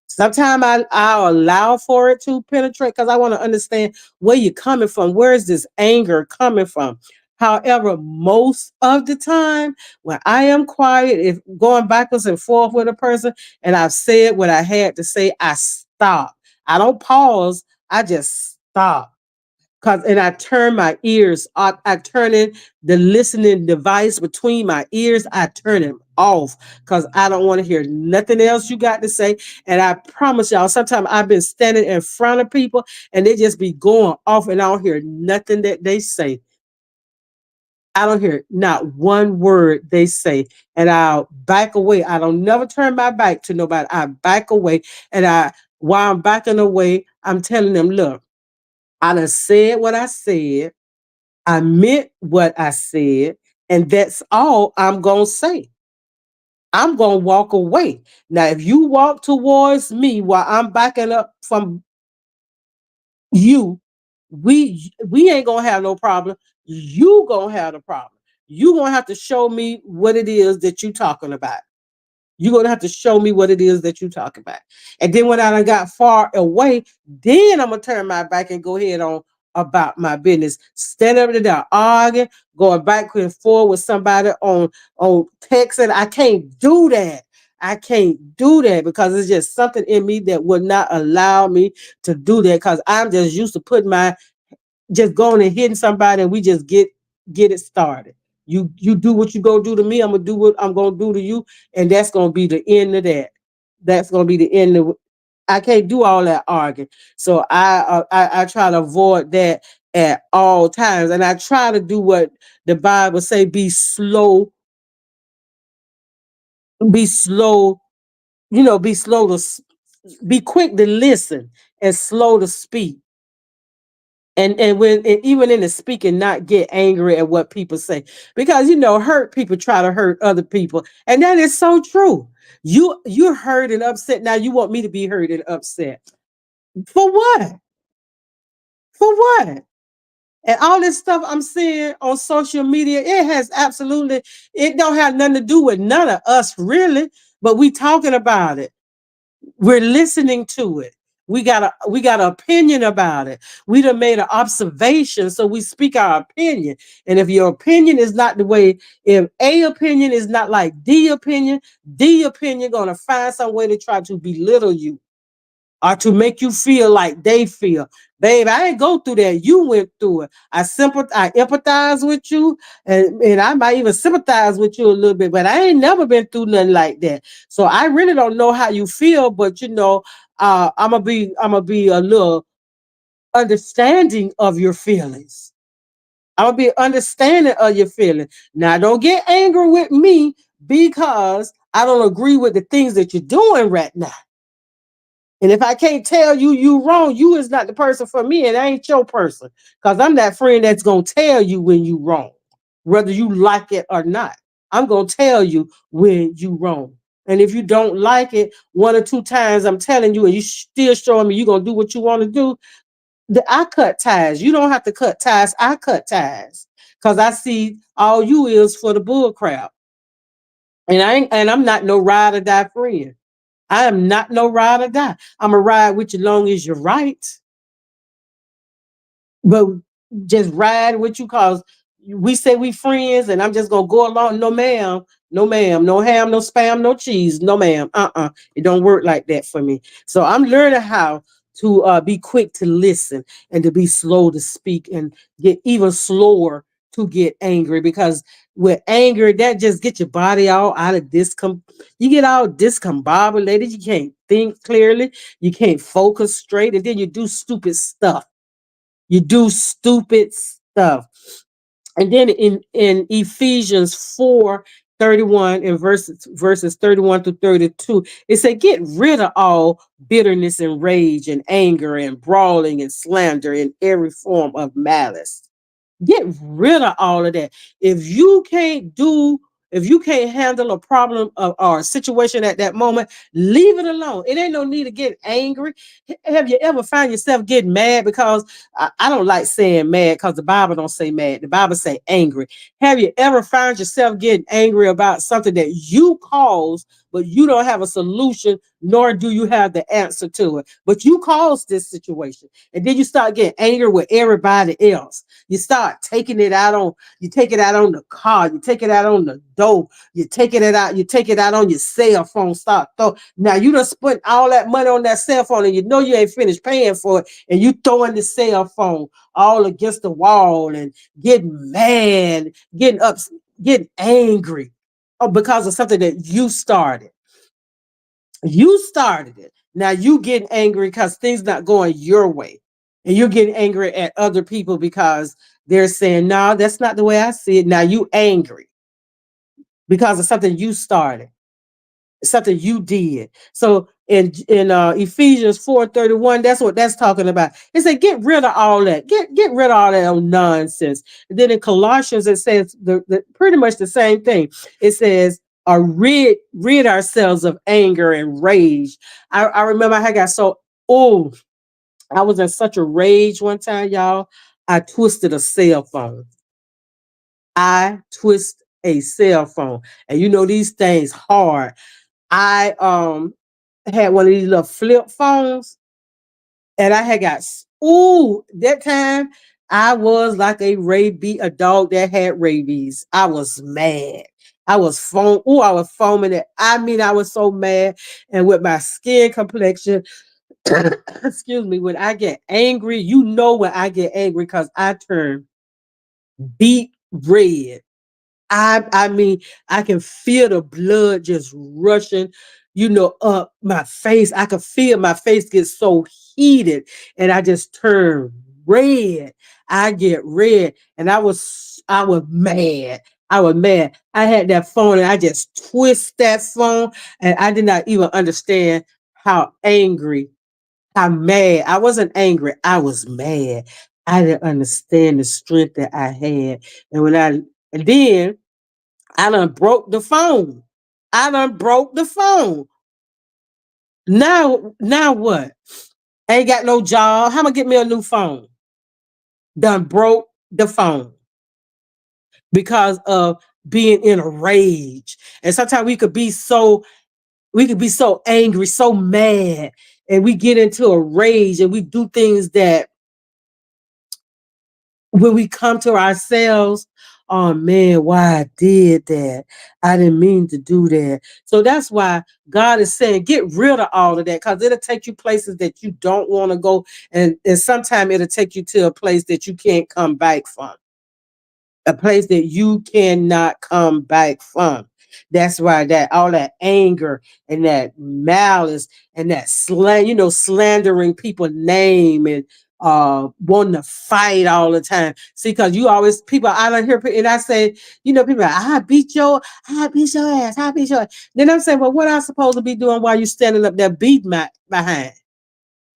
Sometimes I'll allow for it to penetrate because I want to understand where you're coming from. Where is this anger coming from? However, most of the time, when I am quiet, if going backwards and forth with a person, and I've said what I had to say, I stop. I don't pause. I just stop. And I turn my ears, I turn in the listening device between my ears. I turn it off because I don't want to hear nothing else you got to say. And I promise y'all, sometimes I've been standing in front of people and they just be going off and I don't hear nothing that they say. I don't hear not one word they say. And I'll back away. I don't never turn my back to nobody. I back away. And while I'm backing away, I'm telling them, look, I done said what I said. I meant what I said. And that's all I'm going to say. I'm going to walk away. Now, if you walk towards me while I'm backing up from you, we ain't going to have no problem. You going to have the problem. You going to have to show me what it is that you talking about. You're gonna have to show me what it is that you talk about. And then when I done got far away, then I'm gonna turn my back and go ahead on about my business. Stand up there arguing, going back and forth with somebody on texting. I can't do that. I can't do that because it's just something in me that would not allow me to do that because I'm just used to putting my just going and hitting somebody and we just get it started. You do what you gonna do to me, I'm gonna do what I'm gonna do to you, and that's gonna be the end of that. That's gonna be the end of I can't do all that arguing. So I try to avoid that at all times. And I try to do what the Bible say, be slow, be slow to be quick to listen and slow to speak and when and even in the speaking not get angry at what people say because hurt people try to hurt other people and that is so true. You're hurt and upset now. You want me to be hurt and upset for what? For what? And all this stuff I'm seeing on social media, it has absolutely, it don't have nothing to do with none of us really, but we talking about it. We're listening to it. We got an opinion about it. We done made an observation, so we speak our opinion. And if your opinion is not the way, if A opinion is not like D opinion gonna find some way to try to belittle you or to make you feel like they feel. Babe, I ain't go through that. You went through it. I empathize with you, and I might even sympathize with you a little bit, but I ain't never been through nothing like that. So I really don't know how you feel, but I'm gonna be a little understanding of your feelings. I'm gonna be understanding of your feelings. Now, don't get angry with me because I don't agree with the things that you're doing right now. And if I can't tell you you wrong, you is not the person for me, and I ain't your person. Because I'm that friend that's gonna tell you when you wrong, whether you like it or not. I'm gonna tell you when you wrong. And if you don't like it one or two times, I'm telling you, and you still showing me you gonna do what you want to do, I cut ties. You don't have to cut ties. I cut ties. Cause I see all you is for the bull crap. And I'm not no ride or die friend. I am not no ride or die. I'm a ride with you long as you're right. But just ride with you cause we say we friends and I'm just gonna go along. No ma'am, no ma'am, no ham, no spam, no cheese, no ma'am. It don't work like that for me. So I'm learning how to be quick to listen and to be slow to speak and get even slower to get angry because with anger that just get your body all out of you get all discombobulated, you can't think clearly, you can't focus straight, and then you do stupid stuff. You do stupid stuff. And then in Ephesians 4:31 and verses 31 to 32, it said, get rid of all bitterness and rage and anger and brawling and slander and every form of malice. Get rid of all of that. If you can't do, if you can't handle a problem or a situation at that moment, leave it alone. It ain't no need to get angry. Have you ever found yourself getting mad? Because I don't like saying mad because the Bible don't say mad. The Bible say angry. Have you ever found yourself getting angry about something that you caused but you don't have a solution, nor do you have the answer to it. But you caused this situation. And then you start getting angry with everybody else. You start taking it out on, you take it out on the car, you take it out on the door, you take it out on your cell phone, start throw. Now you done spent all that money on that cell phone and you know you ain't finished paying for it, and you throwing the cell phone all against the wall and getting mad, getting up, getting angry because of something that you started. You started it. Now you getting angry because things not going your way. And you're getting angry at other people because they're saying, no, that's not the way I see it. Now you angry because of something you started, something you did. So in Ephesians 4:31, that's what that's talking about. It said, get rid of all that. Get rid of all that nonsense. And then in Colossians, it says pretty much the same thing. It says, rid ourselves of anger and rage. I remember I got so old. I was in such a rage one time, y'all. I twisted a cell phone. I twist a cell phone. And you know these things hard. I had one of these little flip phones, and I had got that time I was like a dog that had rabies. I was mad. I was I was foaming it. I mean, I was so mad. And with my skin complexion, excuse me, when I get angry, you know when I get angry because I turn beet red. I mean, I can feel the blood just rushing, up my face. I could feel my face get so heated, and I just turn red. I get red, and I was mad. I was mad. I had that phone, and I just twist that phone, and I did not even understand how angry, how mad. I wasn't angry. I was mad. I didn't understand the strength that I had, and then I done broke the phone. I done broke the phone. Now what? Ain't got no job. How am I get me a new phone? Done broke the phone because of being in a rage. And sometimes we could be so angry, so mad, and we get into a rage and we do things that when we come to ourselves, oh man, why I did that. I didn't mean to do that. So that's why God is saying, get rid of all of that because it'll take you places that you don't want to go. And sometimes it'll take you to a place that you can't come back from, a place that you cannot come back from. That's why that all that anger and that malice and that slandering people's name and wanting to fight all the time. See, because you always people I don't hear and I say, people like, I beat your ass, I beat your ass. Then I'm saying, well, what am I supposed to be doing while you standing up there beating my behind?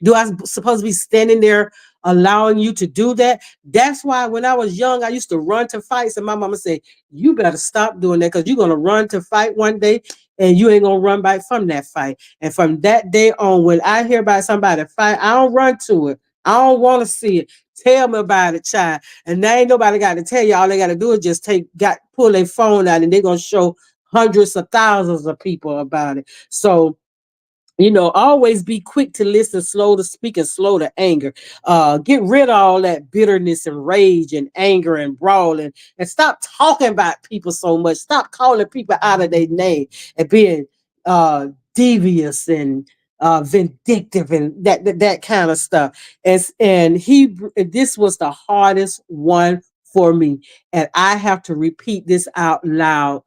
Do I supposed to be standing there allowing you to do that? That's why when I was young, I used to run to fights, and my mama said, "You better stop doing that because you're gonna run to fight one day, and you ain't gonna run back from that fight." And from that day on, when I hear about somebody fight, I don't run to it. I don't want to see it. Tell me about it, child. And there ain't nobody got to tell you. All they got to do is just pull their phone out, and they're gonna show hundreds of thousands of people about it. So always be quick to listen, slow to speak, and slow to anger. Get rid of all that bitterness and rage and anger and brawling, and stop talking about people so much. Stop calling people out of their name and being devious and vindictive and that kind of stuff. And this was the hardest one for me, and I have to repeat this out loud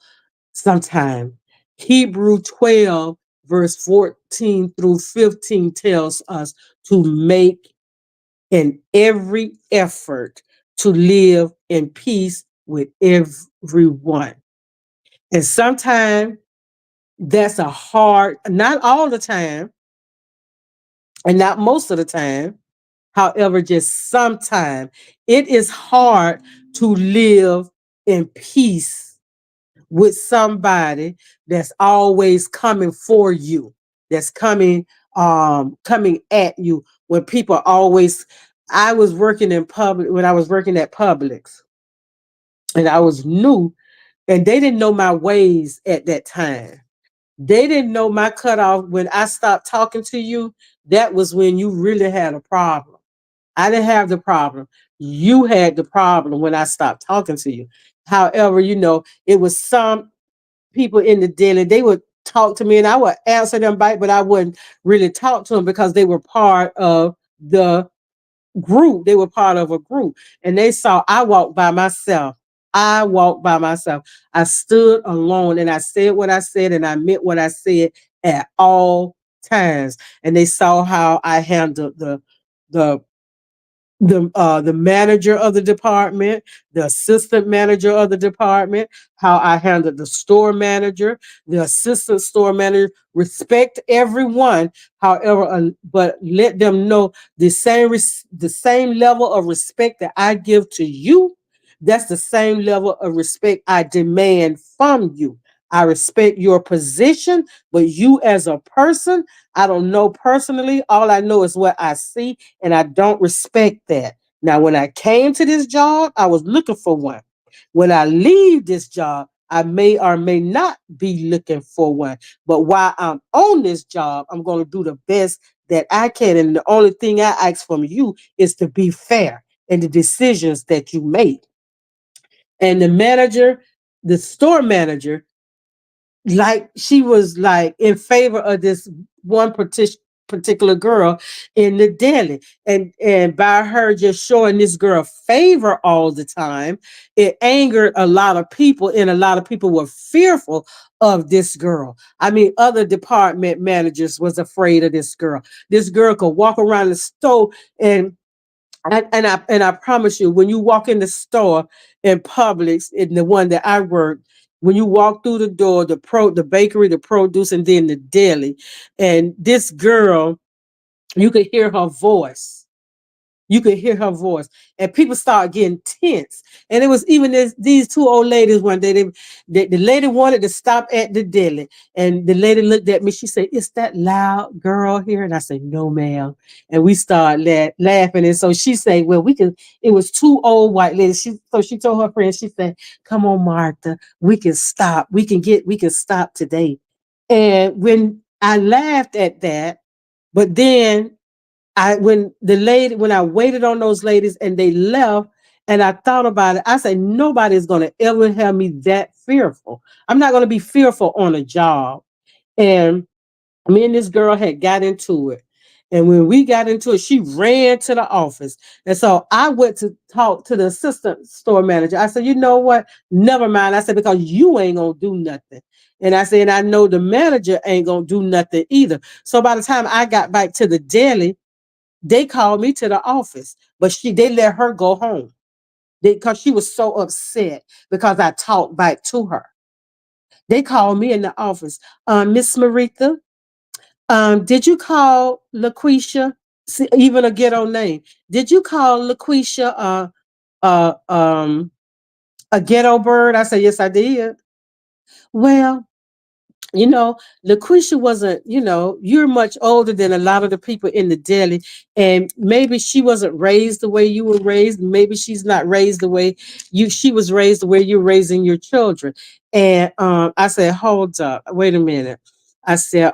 sometime. Hebrew 12, verse 14 through 15 tells us to make in every effort to live in peace with everyone. And sometimes that's a hard, not all the time, and not most of the time. However, just sometimes it is hard to live in peace with somebody that's always coming for you, that's coming at you when people always I was working in public when I was working at Publix, and I was new, and they didn't know my ways at that time. They didn't know my cutoff when I stopped talking to you. That was when you really had a problem. I didn't have the problem. You had the problem when I stopped talking to you. However, it was some people in the daily, they would talk to me and I would answer them back, but I wouldn't really talk to them because they were part of the group. They were part of a group and they saw I walked by myself. I walked by myself. I stood alone and I said what I said and I meant what I said at all times. And they saw how I handled the the manager of the department, the assistant manager of the department, how I handled the store manager, the assistant store manager. Respect everyone, however, but let them know the same level of respect that I give to you. That's the same level of respect I demand from you. I respect your position, but you as a person, I don't know personally. All I know is what I see, and I don't respect that. Now, when I came to this job, I was looking for one. When I leave this job, I may or may not be looking for one. But while I'm on this job, I'm going to do the best that I can. And the only thing I ask from you is to be fair in the decisions that you make. And the store manager, like she was like in favor of this one particular girl in the deli, and by her just showing this girl favor all the time, it angered a lot of people, and a lot of people were fearful of this girl. I mean, other department managers was afraid of this girl. This girl could walk around the store, and I promise you, when you walk in the store in Publix, in the one that I work, when you walk through the door, the bakery, the produce, and then the deli, and this girl, you could hear her voice. You could hear her voice, and people start getting tense. And it was even these two old ladies one day. The lady wanted to stop at the deli, and the lady looked at me. She said, "Is that loud girl here?" And I said, "No, ma'am." And we started laughing. And so she said, "Well, we can." It was two old white ladies. She told her friend. She said, "Come on, Martha, we can stop. We can stop today." And when I laughed at that, but then when I waited on those ladies and they left, and I thought about it, I said nobody's gonna ever have me that fearful. I'm not gonna be fearful on a job. And me and this girl had got into it. And when we got into it, she ran to the office. And so I went to talk to the assistant store manager. I said, "You know what? Never mind." I said, "Because you ain't gonna do nothing." And I said, "I know the manager ain't gonna do nothing either." So by the time I got back to the deli, they called me to the office, but they let her go home because she was so upset because I talked back to her. They called me in the office. Miss Maritha, did you call LaQuisha? See, even a ghetto name. Did you call LaQuisha uh, um, a ghetto bird? I said, "Yes, I did." "Well, LaQuisha wasn't, you're much older than a lot of the people in the deli, and maybe she wasn't raised the way you were raised. Maybe she's not raised the way she was raised the way you're raising your children." And I said, "Hold up, wait a minute." I said,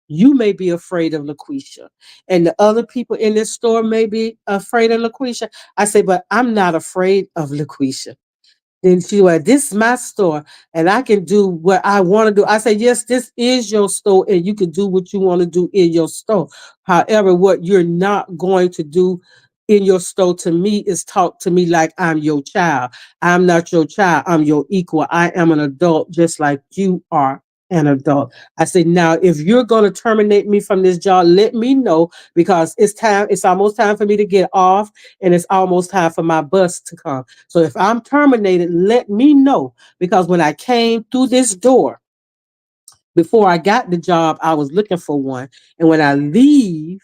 "You may be afraid of LaQuisha, and the other people in this store may be afraid of LaQuisha." I said, "But I'm not afraid of LaQuisha." Then she went, "This is my store and I can do what I want to do." I said, "Yes, this is your store and you can do what you want to do in your store. However, what you're not going to do in your store to me is talk to me like I'm your child. I'm not your child. I'm your equal. I am an adult just like you are an adult." I said, "Now, if you're going to terminate me from this job, let me know because it's time. It's almost time for me to get off and it's almost time for my bus to come. So if I'm terminated, let me know because when I came through this door, before I got the job, I was looking for one. And when I leave,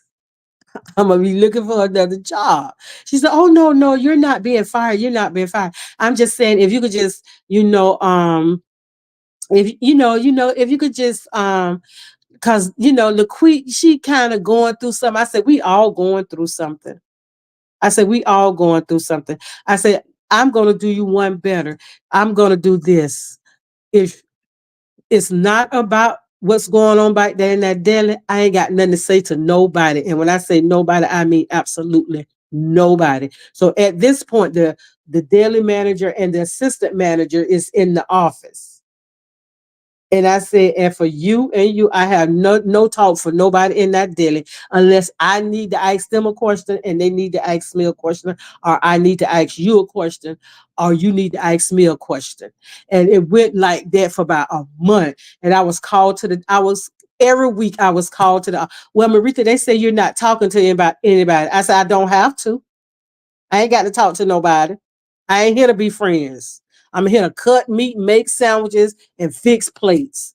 I'm gonna be looking for another job." She said, "Oh no, no, you're not being fired. You're not being fired. I'm just saying if you could just, if you could just because she kind of going through something." I said, "We all going through something." I said, "We all going through something." I said, "I'm going to do you one better. I'm going to do this. If it's not about what's going on back there in that deli, I ain't got nothing to say to nobody. And when I say nobody, I mean absolutely nobody. So at this point, the deli manager and the assistant manager is in the office. And I said, and for you and you, I have no talk for nobody in that deli unless I need to ask them a question and they need to ask me a question, or I need to ask you a question, or you need to ask me a question. And it went like that for about a month. And I was called to the, I was every week I was called to the, well, Marita, they say you're not talking to anybody. I said, I don't have to. I ain't got to talk to nobody. I ain't here to be friends. I'm here to cut meat, make sandwiches, and fix plates.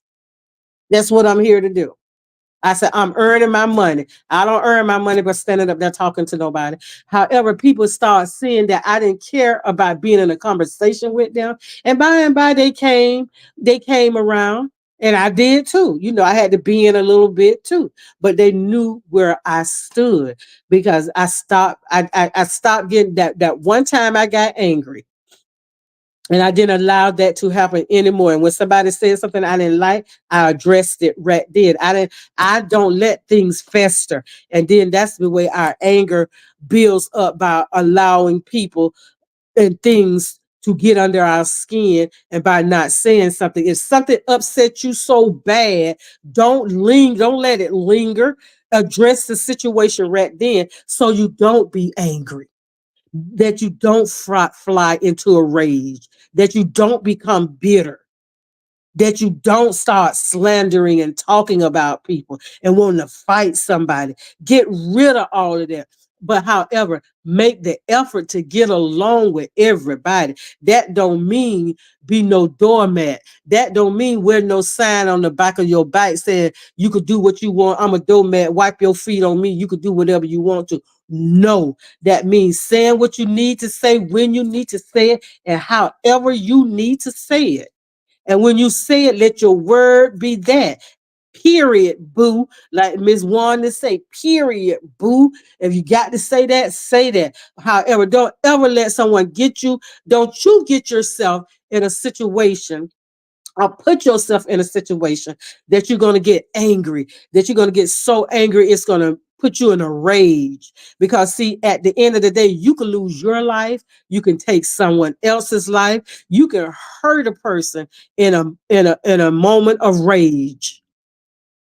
That's what I'm here to do. I said, I'm earning my money. I don't earn my money by standing up there talking to nobody. However, people start seeing that I didn't care about being in a conversation with them. And by they came around. And I did too. You know, I had to be in a little bit too. But they knew where I stood because I stopped getting that one time I got angry. And I didn't allow that to happen anymore. And when somebody said something I didn't like, I addressed it right then. I don't let things fester. And then that's the way our anger builds up, by allowing people and things to get under our skin and by not saying something. If something upsets you so bad, don't let it linger. Address the situation right then so you don't be angry, that you don't fly into a rage, that you don't become bitter, that you don't start slandering and talking about people and wanting to fight somebody. Get rid of all of that. But however, make the effort to get along with everybody. That don't mean be no doormat. That don't mean wear no sign on the back of your bike saying you could do what you want. I'm a doormat. Wipe your feet on me. You could do whatever you want to. No, that means saying what you need to say when you need to say it and however you need to say it. And when you say it, let your word be that. Period, boo. Like Miss Wanda say, period, boo. If you got to say that, say that. However, don't ever let someone get you. Don't you get yourself in a situation or put yourself in a situation that you're going to get angry, that you're going to get so angry, it's going to put you in a rage. Because see, at the end of the day, you can lose your life, you can take someone else's life, you can hurt a person in a moment of rage.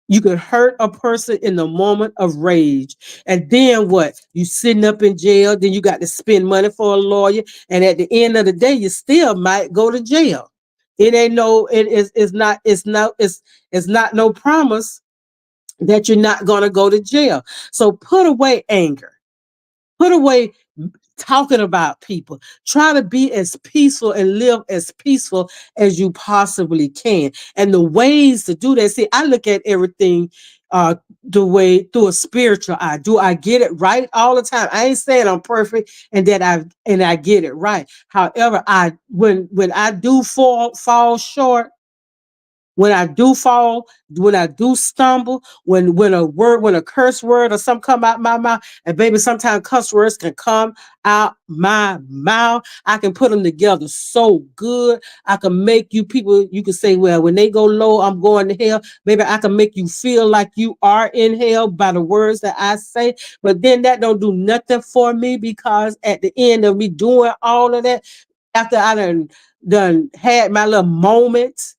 You can hurt a person in the moment of rage. And then what? You sitting up in jail, then you got to spend money for a lawyer. And at the end of the day, you still might go to jail. It ain't no, it is it's not no promise that you're not gonna go to jail. So put away anger. Put away talking about people. Try to be as peaceful and live as peaceful as you possibly can. And the ways to do that, see, I look at everything the way through a spiritual eye. Do I get it right all the time? I ain't saying I'm perfect and that I get it right. However, I when I do fall short, when I do fall, when I do stumble, when a curse word or something come out my mouth, and baby, sometimes cuss words can come out my mouth. I can put them together so good. I can make you people, you can say, well, when they go low, I'm going to hell. Maybe I can make you feel like you are in hell by the words that I say. But then that don't do nothing for me, because at the end of me doing all of that, after I done had my little moments,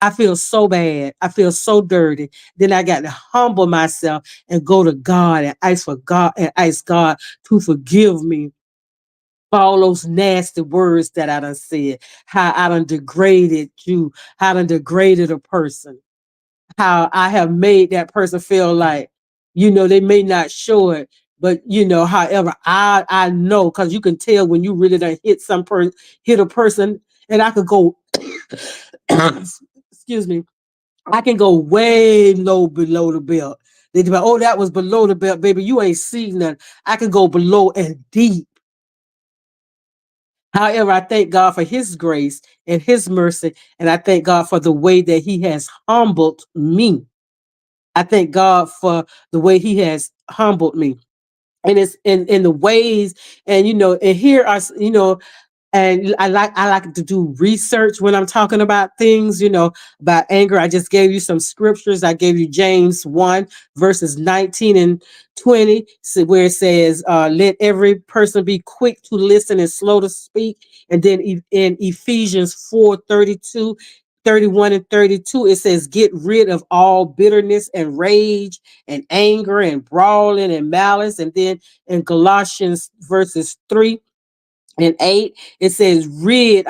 I feel so bad. I feel so dirty. Then I got to humble myself and go to God and ask God to forgive me for all those nasty words that I done said, how I done degraded you, how I done degraded a person, how I have made that person feel like, they may not show it, but however, I know, because you can tell when you really done hit a person, and I could go, excuse me, I can go way low below the belt. They be like, oh, that was below the belt, baby. You ain't seen nothing. I can go below and deep. However, I thank God for his grace and his mercy. And I thank God for the way that he has humbled me. I thank God for the way he has humbled me. And it's in the ways, and and here are, And I like to do research when I'm talking about things, about anger. I just gave you some scriptures. I gave you James 1 verses 19 and 20, where it says, let every person be quick to listen and slow to speak. And then in Ephesians 4:32, 31 and 32, it says, get rid of all bitterness and rage and anger and brawling and malice. And then in Colossians verses 3 and 8, it says, rid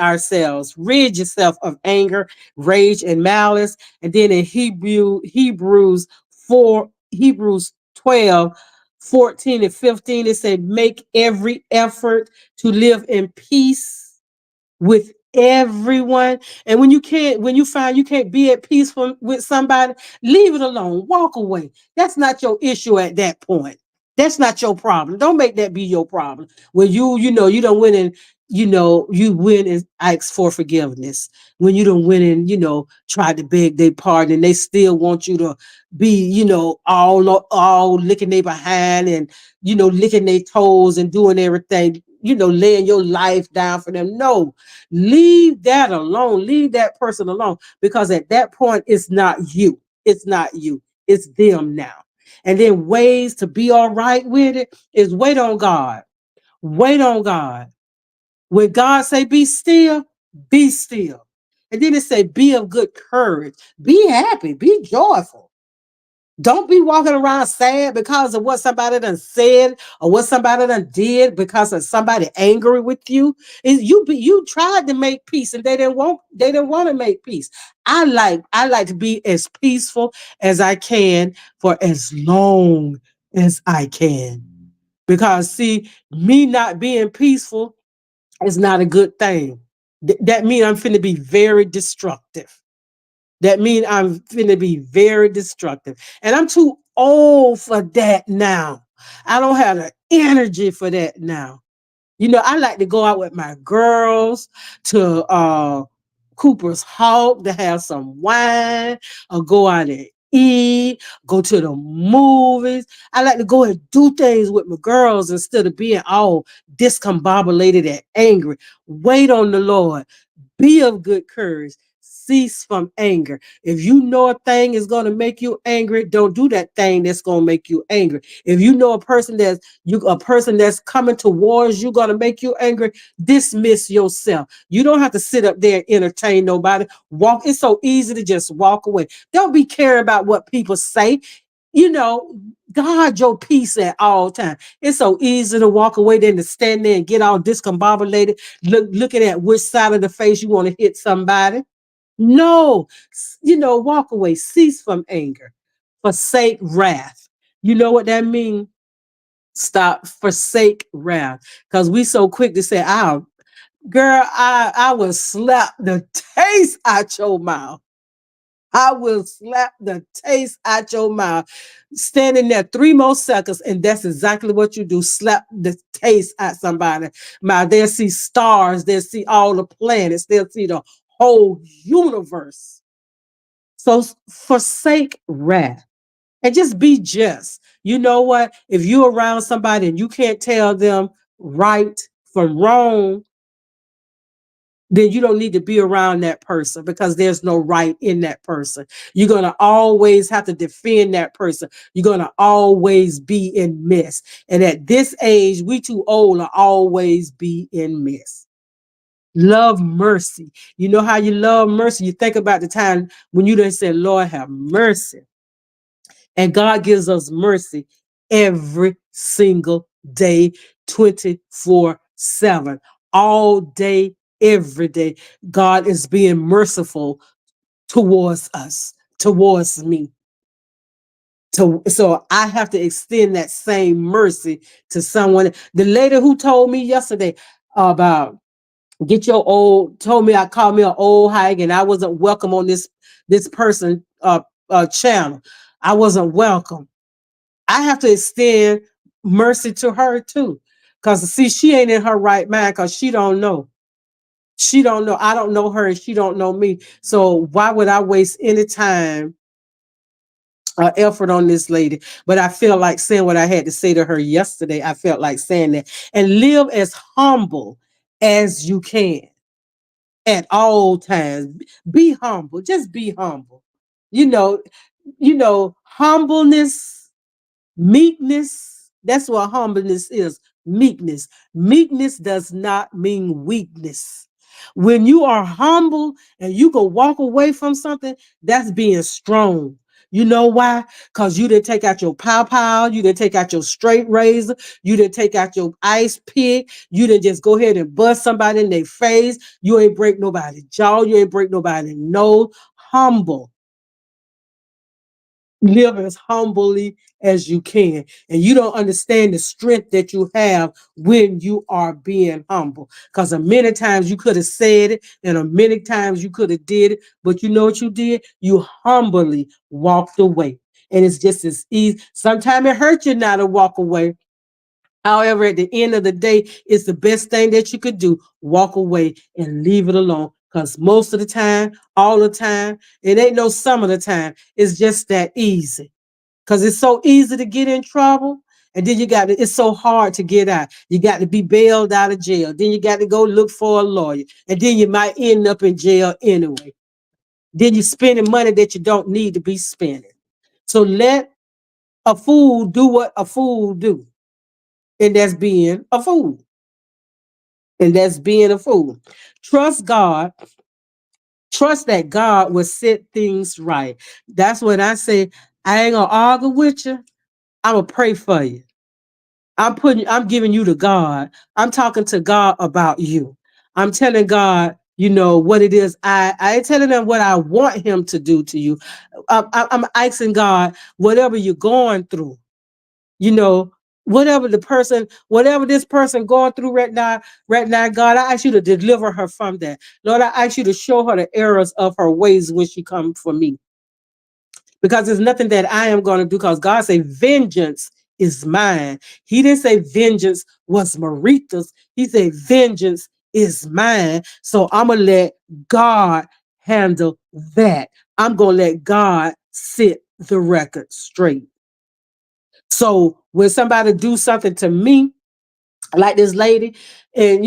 yourself of anger, rage, and malice. And then in Hebrews 12, 14 and 15, it said, make every effort to live in peace with everyone. And when you find you can't be at peace with somebody, leave it alone. Walk away. That's not your issue at that point. That's not your problem. Don't make that be your problem. When you don't win and you win and ask for forgiveness. When you don't win and try to beg their pardon, and they still want you to be all licking their behind and licking their toes and doing everything, laying your life down for them. No, leave that alone. Leave that person alone, because at that point, it's not you. It's not you. It's them now. And then ways to be all right with it is wait on God. Wait on God. When God say be still, be still. And then it say be of good courage. Be happy. Be joyful. Don't be walking around sad because of what somebody done said or what somebody done did, because of somebody angry with you. You tried to make peace and they didn't want to make peace. I like to be as peaceful as I can for as long as I can. Because see, me not being peaceful is not a good thing. That means I'm finna be very destructive. That means I'm finna be very destructive. And I'm too old for that now. I don't have the energy for that now. I like to go out with my girls to Cooper's Hawk to have some wine, or go out and eat, go to the movies. I like to go and do things with my girls instead of being all discombobulated and angry. Wait on the Lord. Be of good courage. Cease from anger. If you know a thing is going to make you angry, don't do that thing that's going to make you angry. If you know a person that's coming towards you going to make you angry, dismiss yourself. You don't have to sit up there and entertain nobody. Walk. It's so easy to just walk away. Don't be caring about what people say. Guard your peace at all times. It's so easy to walk away than to stand there and get all discombobulated, looking at which side of the face you want to hit somebody. No, walk away, cease from anger, forsake wrath. You know what that means? Stop, forsake wrath. Because we so quick to say, oh, girl, I will slap the taste out your mouth. I will slap the taste out your mouth. Standing there 3 more seconds, and that's exactly what you do. Slap the taste out somebody's mouth. They'll see stars, they'll see all the planets, they'll see the whole universe. So forsake wrath and just be just. You know what? If you're around somebody and you can't tell them right from wrong, then you don't need to be around that person, because there's no right in that person. You're going to always have to defend that person. You're going to always be in mess. And at this age, we too old to always be in mess. Love mercy. You know how you love mercy? You think about the time when you done said, Lord, have mercy. And God gives us mercy every single day, 24/7, all day, every day. God is being merciful towards us, towards me. So I have to extend that same mercy to someone. The lady who told me yesterday about told me, I called me an old hag and I wasn't welcome on this person channel. I wasn't welcome. I have to extend mercy to her too. Cause see, she ain't in her right mind, because she don't know. She don't know. I don't know her and she don't know me. So why would I waste any time or effort on this lady? But I feel like saying what I had to say to her yesterday. I felt like saying that. And live as humble as you can at all times. Be humble. Just be humble. You know, humbleness, meekness, that's what humbleness is. Meekness. Meekness does not mean weakness. When you are humble and you can walk away from something, that's being strong. You know why? Because you didn't take out your pow, you didn't take out your straight razor, you didn't take out your ice pick, you didn't just go ahead and bust somebody in their face, you ain't break nobody's jaw, you ain't break nobody's nose. Humble. Live as humbly as you can. And you don't understand the strength that you have when you are being humble. Because a many times you could have said it, and a many times you could have did it, but you know what you did? You humbly walked away. And it's just as easy. Sometimes it hurts you now to walk away. However, at the end of the day, it's the best thing that you could do. Walk away and leave it alone. Because most of the time, all the time, it ain't no some of the time. It's just that easy. Because it's so easy to get in trouble. And then it's so hard to get out. You got to be bailed out of jail. Then you got to go look for a lawyer. And then you might end up in jail anyway. Then you're spending money that you don't need to be spending. So let a fool do what a fool do. And that's being a fool. And that's being a fool. Trust God. Trust that God will set things right. That's when I say, I ain't gonna argue with you. I'm gonna pray for you. I'm giving you to God. I'm talking to God about you. I'm telling God, what it is. I ain't telling him what I want him to do to you. I'm asking God, whatever you're going through, you know, whatever this person going through right now, God, I ask you to deliver her from that. Lord, I ask you to show her the errors of her ways when she comes for me. Because there's nothing that I am going to do, because God said, vengeance is mine. He didn't say vengeance was Marita's. He said, vengeance is mine. So I'm going to let God handle that. I'm going to let God sit the record straight. So when somebody do something to me, like this lady, and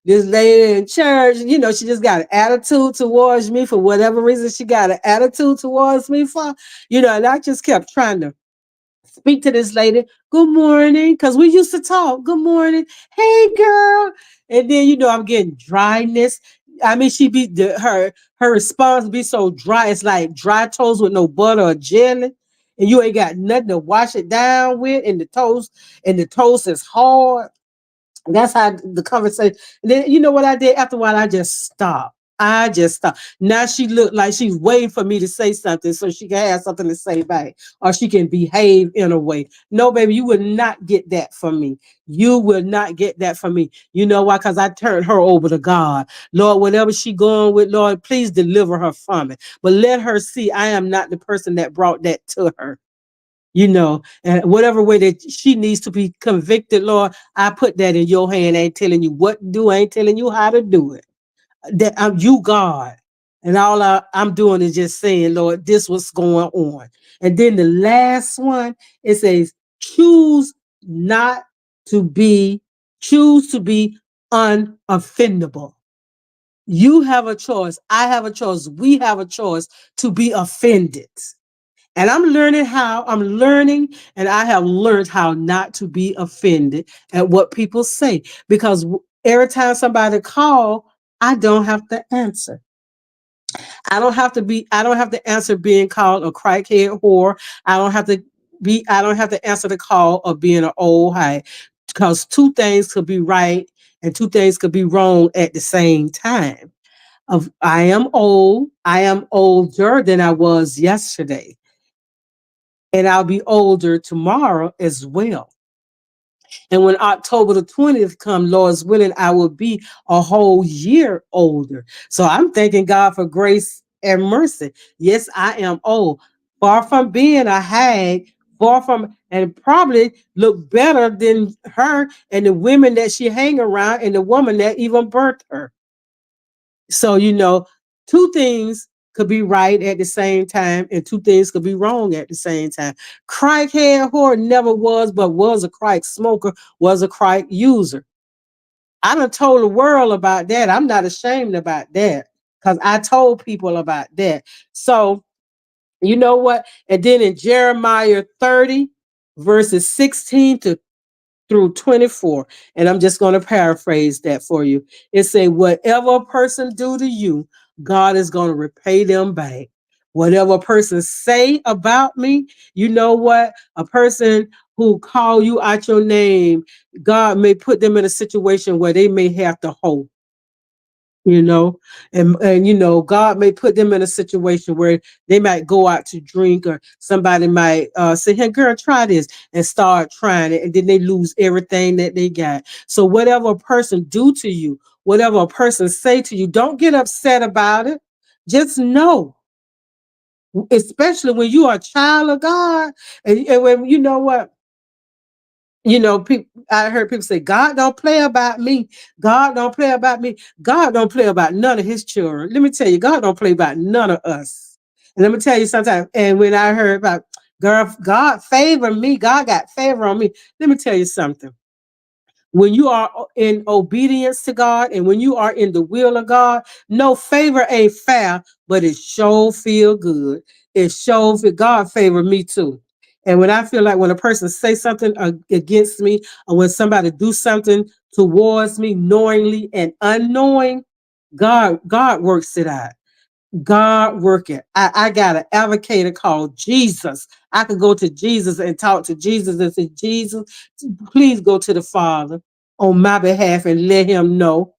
this lady in church, she just got an attitude towards me for whatever reason she got an attitude towards me for, and I just kept trying to speak to this lady. Good morning, because we used to talk. Good morning. Hey girl. And then I'm getting dryness. I mean, her response be so dry. It's like dry toast with no butter or jelly. And you ain't got nothing to wash it down with, and the toast is hard. That's how the conversation. Then you know what I did after a while? I just stopped. I just stopped. Now she looked like she's waiting for me to say something so she can have something to say back, or she can behave in a way. No, baby, you will not get that from me. You will not get that from me. You know why? Because I turned her over to God. Lord, whatever she going with, Lord, please deliver her from it. But let her see I am not the person that brought that to her. And whatever way that she needs to be convicted, Lord, I put that in your hand. I ain't telling you what to do. I ain't telling you how to do it. That I'm you, God. And all I'm doing is just saying, Lord, this what's going on. And then the last one, it says, not to be, choose to be unoffendable. You have a choice. I have a choice. We have a choice to be offended. And I'm learning, and I have learned how not to be offended at what people say. Because every time somebody call, I don't have to answer. I don't have to answer being called a crackhead whore. I don't have to answer the call of being an old high. Because two things could be right and two things could be wrong at the same time. I am old. I am older than I was yesterday, and I'll be older tomorrow as well. And when October the 20th comes, Lord's willing, I will be a whole year older. So I'm thanking God for grace and mercy. Yes, I am old. Far from being a hag, and probably look better than her and the women that she hang around and the woman that even birthed her. So, two things could be right at the same time, and two things could be wrong at the same time. Crackhead whore never was, but was a crack smoker, was a crack user. I done told the world about that. I'm not ashamed about that because I told people about that. So, you know what? And then in Jeremiah 30, verses 16 to through 24, and I'm just going to paraphrase that for you. It say, whatever a person do to you, God is going to repay them back. Whatever a person say about me, you know what? A person who call you out your name, God may put them in a situation where they may have to hold, you know, and God may put them in a situation where they might go out to drink, or somebody might say, hey girl, try this, and start trying it, and then they lose everything that they got. So whatever a person do to you, whatever a person say to you, don't get upset about it. Just know, especially when you are a child of God, and when you know what, people, I heard people say, God don't play about me. God don't play about me. God don't play about none of his children. Let me tell you, God don't play about none of us. And let me tell you sometimes, and when I heard about, girl, God favor me, God got favor on me. Let me tell you something. When you are in obedience to God and when you are in the will of God, no, favor ain't fair, but it sure feel good. It shows that God favor me too. And when I feel like when a person say something against me, or when somebody do something towards me knowingly and unknowing, God works it out. God working. I got an advocate called Jesus. I could go to Jesus and talk to Jesus and say, Jesus, please go to the Father on my behalf and let him know.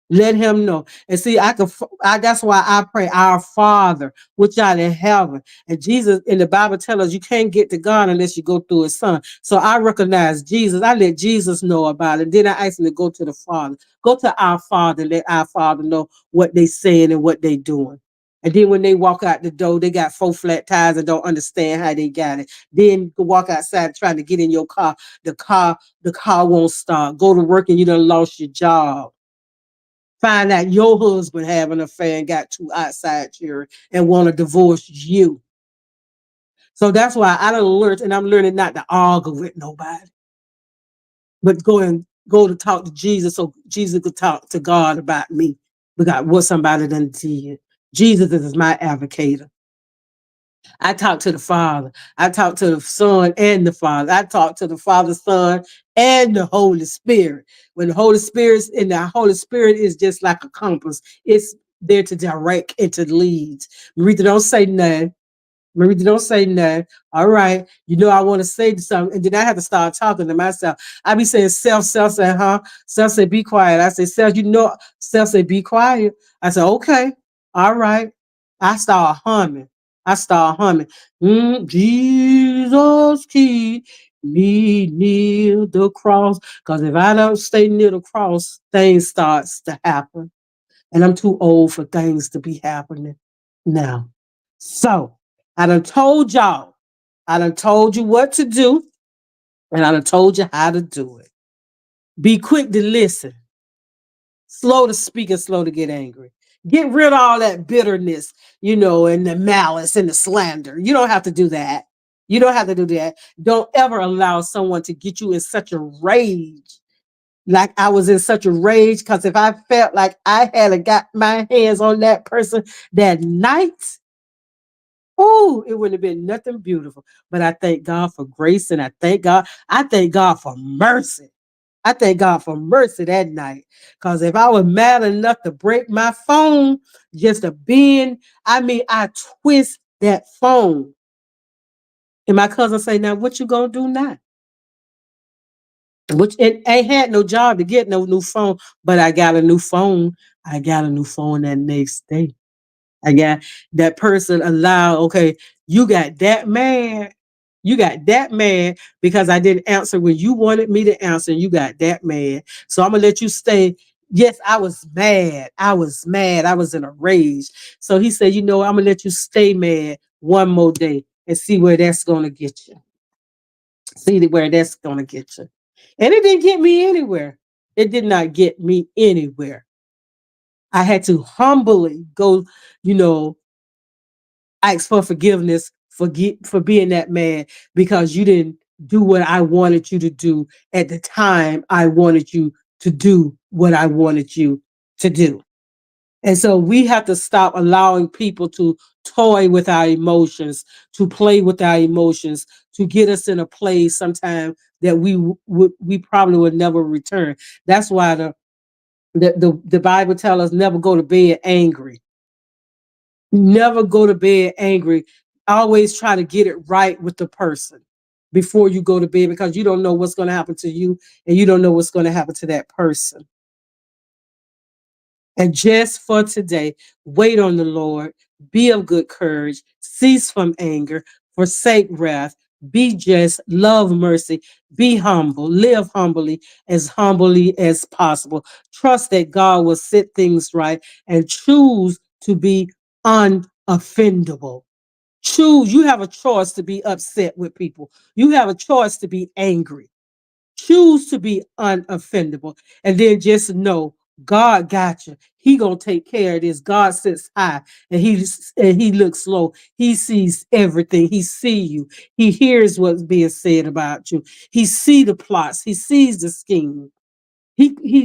Let him know. And see, that's why I pray, our Father, which art in heaven. And Jesus in the Bible tells us you can't get to God unless you go through his son. So I recognize Jesus. I let Jesus know about it. Then I ask him to go to the Father. Go to our Father, let our Father know what they saying and what they doing. And then when they walk out the door, they got four flat tires and don't understand how they got it. Then walk outside trying to get in your car. The car won't start. Go to work and you done lost your job. Find out your husband have an affair and got two outside children and want to divorce you. So that's why I done learned, and I'm learning not to argue with nobody, but go to talk to Jesus so Jesus could talk to God about me. Because what somebody done did. Jesus is my advocate. I talk to the Father. I talk to the Son and the Father. I talk to the Father, Son, and the Holy Spirit. When the Holy Spirit's in, the Holy Spirit is just like a compass. It's there to direct and to lead. Marita, don't say nothing. Marita, don't say nothing. All right. I want to say something. And then I have to start talking to myself. I be saying self say, huh? Self say, be quiet. I say, self say, be quiet. I say, okay. All right. I start humming. Jesus, keep me near the cross. Because if I don't stay near the cross, things starts to happen. And I'm too old for things to be happening now. So I done told y'all. I done told you what to do. And I done told you how to do it. Be quick to listen. Slow to speak and slow to get angry. Get rid of all that bitterness, and the malice and the slander. You don't have to do that. You don't have to do that. Don't ever allow someone to get you in such a rage. Like I was in such a rage because if I felt like I had got my hands on that person that night, oh, it wouldn't have been nothing beautiful. But I thank God for grace and I thank God. I thank God for mercy. I thank God for mercy that night. Because if I was mad enough to break my phone, just to bend, I twist that phone. And my cousin say, now what you gonna do now? Which it ain't had no job to get no new phone, but I got a new phone. I got a new phone that next day. I got that person allowed, okay, you got that mad. You got that mad because I didn't answer when you wanted me to answer, and you got that mad. So I'm gonna let you stay. Yes, I was mad. I was mad. I was in a rage. So he said, I'm gonna let you stay mad one more day and see where that's gonna get you. See where that's gonna get you. And it didn't get me anywhere. It did not get me anywhere. I had to humbly go, you know, ask for forgiveness for being that mad because you didn't do what I wanted you to do at the time I wanted you to do what I wanted you to do. And so we have to stop allowing people to toy with our emotions, to play with our emotions, to get us in a place sometime that we probably would never return. That's why the Bible tells us never go to bed angry. Never go to bed angry. Always try to get it right with the person before you go to bed, because you don't know what's going to happen to you and you don't know what's going to happen to that person. And just for today, wait on the Lord, be of good courage, cease from anger, forsake wrath, be just, love mercy, be humble, live humbly as possible. Trust that God will set things right and choose to be unoffendable. Choose, you have a choice to be upset with people. You have a choice to be angry. Choose to be unoffendable. And then just know God got you. He gonna take care of this. God sits high and he looks low. He sees everything. He see you. He hears what's being said about you. He see the plots. He sees the scheme.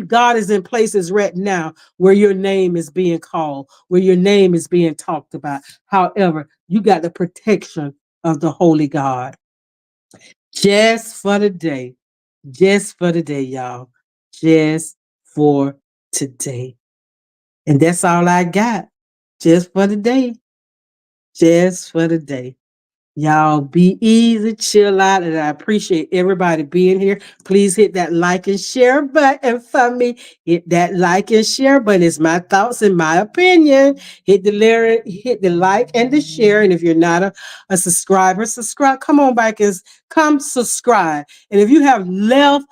God is in places right now where your name is being called, where your name is being talked about. However, you got the protection of the Holy God. Just for the day. Just for the day, y'all. Just for today. And that's all I got. Just for the day. Just for the day. Y'all be easy, chill out, and I appreciate everybody being here. Please hit that like and share button for me. Hit that like and share button. It's my thoughts and my opinion. Hit the like and the share. And if you're not a subscriber, subscribe. Come on back and come subscribe. And if you have left,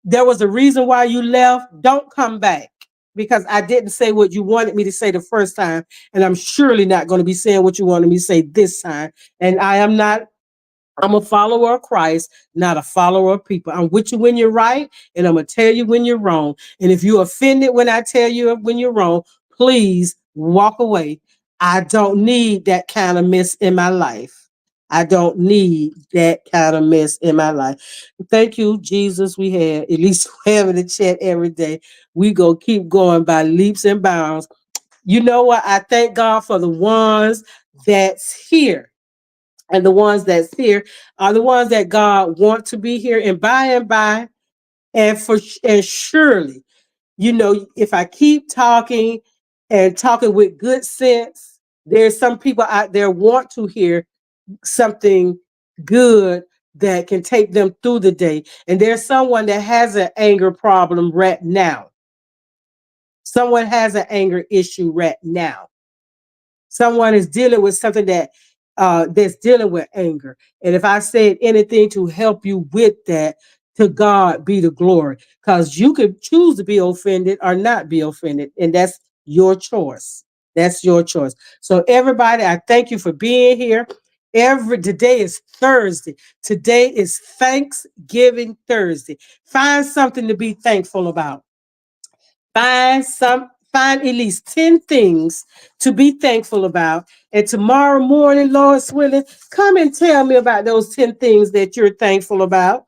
there was a reason why you left, don't come back, because I didn't say what you wanted me to say the first time, and I'm surely not going to be saying what you wanted me to say this time. And I'm a follower of Christ, not a follower of people. I'm with you when you're right, and I'm going to tell you when you're wrong. And if you're offended when I tell you when you're wrong, please walk away. I don't need that kind of mess in my life. I don't need that kind of mess in my life. Thank you, Jesus. We had at least having a chat every day. We go keep going by leaps and bounds. You know what? I thank God for the ones that's here. And the ones that's here are the ones that God want to be here. And by, and surely, if I keep talking and talking with good sense, there's some people out there want to hear something good that can take them through the day. And there's someone that has an anger problem right now. Someone has an anger issue right now. Someone is dealing with something that's dealing with anger. And if I said anything to help you with that, to God be the glory. Because you could choose to be offended or not be offended. And that's your choice. That's your choice. So everybody, I thank you for being here. Today is Thursday. Today is Thanksgiving Thursday. Find something to be thankful about. Find at least 10 things to be thankful about. And tomorrow morning, Lord's willing, come and tell me about those 10 things that you're thankful about.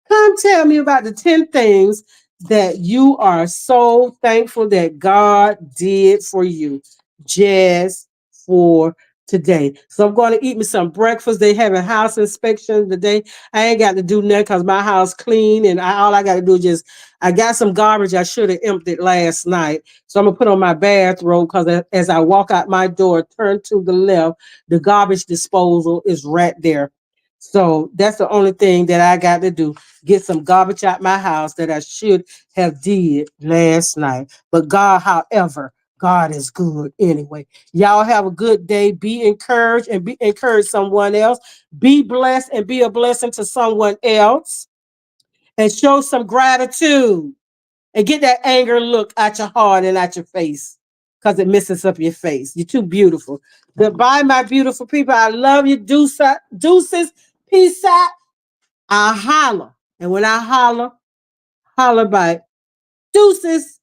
Come tell me about the 10 things that you are so thankful that God did for you just for today. So I'm going to eat me some breakfast. They having house inspection today. I ain't got to do nothing because my house clean, and all I got to do is I got some garbage I should have emptied last night. So I'm going to put on my bathrobe, because as I walk out my door, turn to the left, the garbage disposal is right there. So that's the only thing that I got to do. Get some garbage out my house that I should have did last night. But however, God is good anyway. Y'all have a good day. Be encouraged and be encourage someone else. Be blessed and be a blessing to someone else. And show some gratitude. And get that anger look at your heart and at your face, because it messes up your face. You're too beautiful. Goodbye, my beautiful people. I love you. Deuces. Peace out. I holler. And when I holler back. Deuces.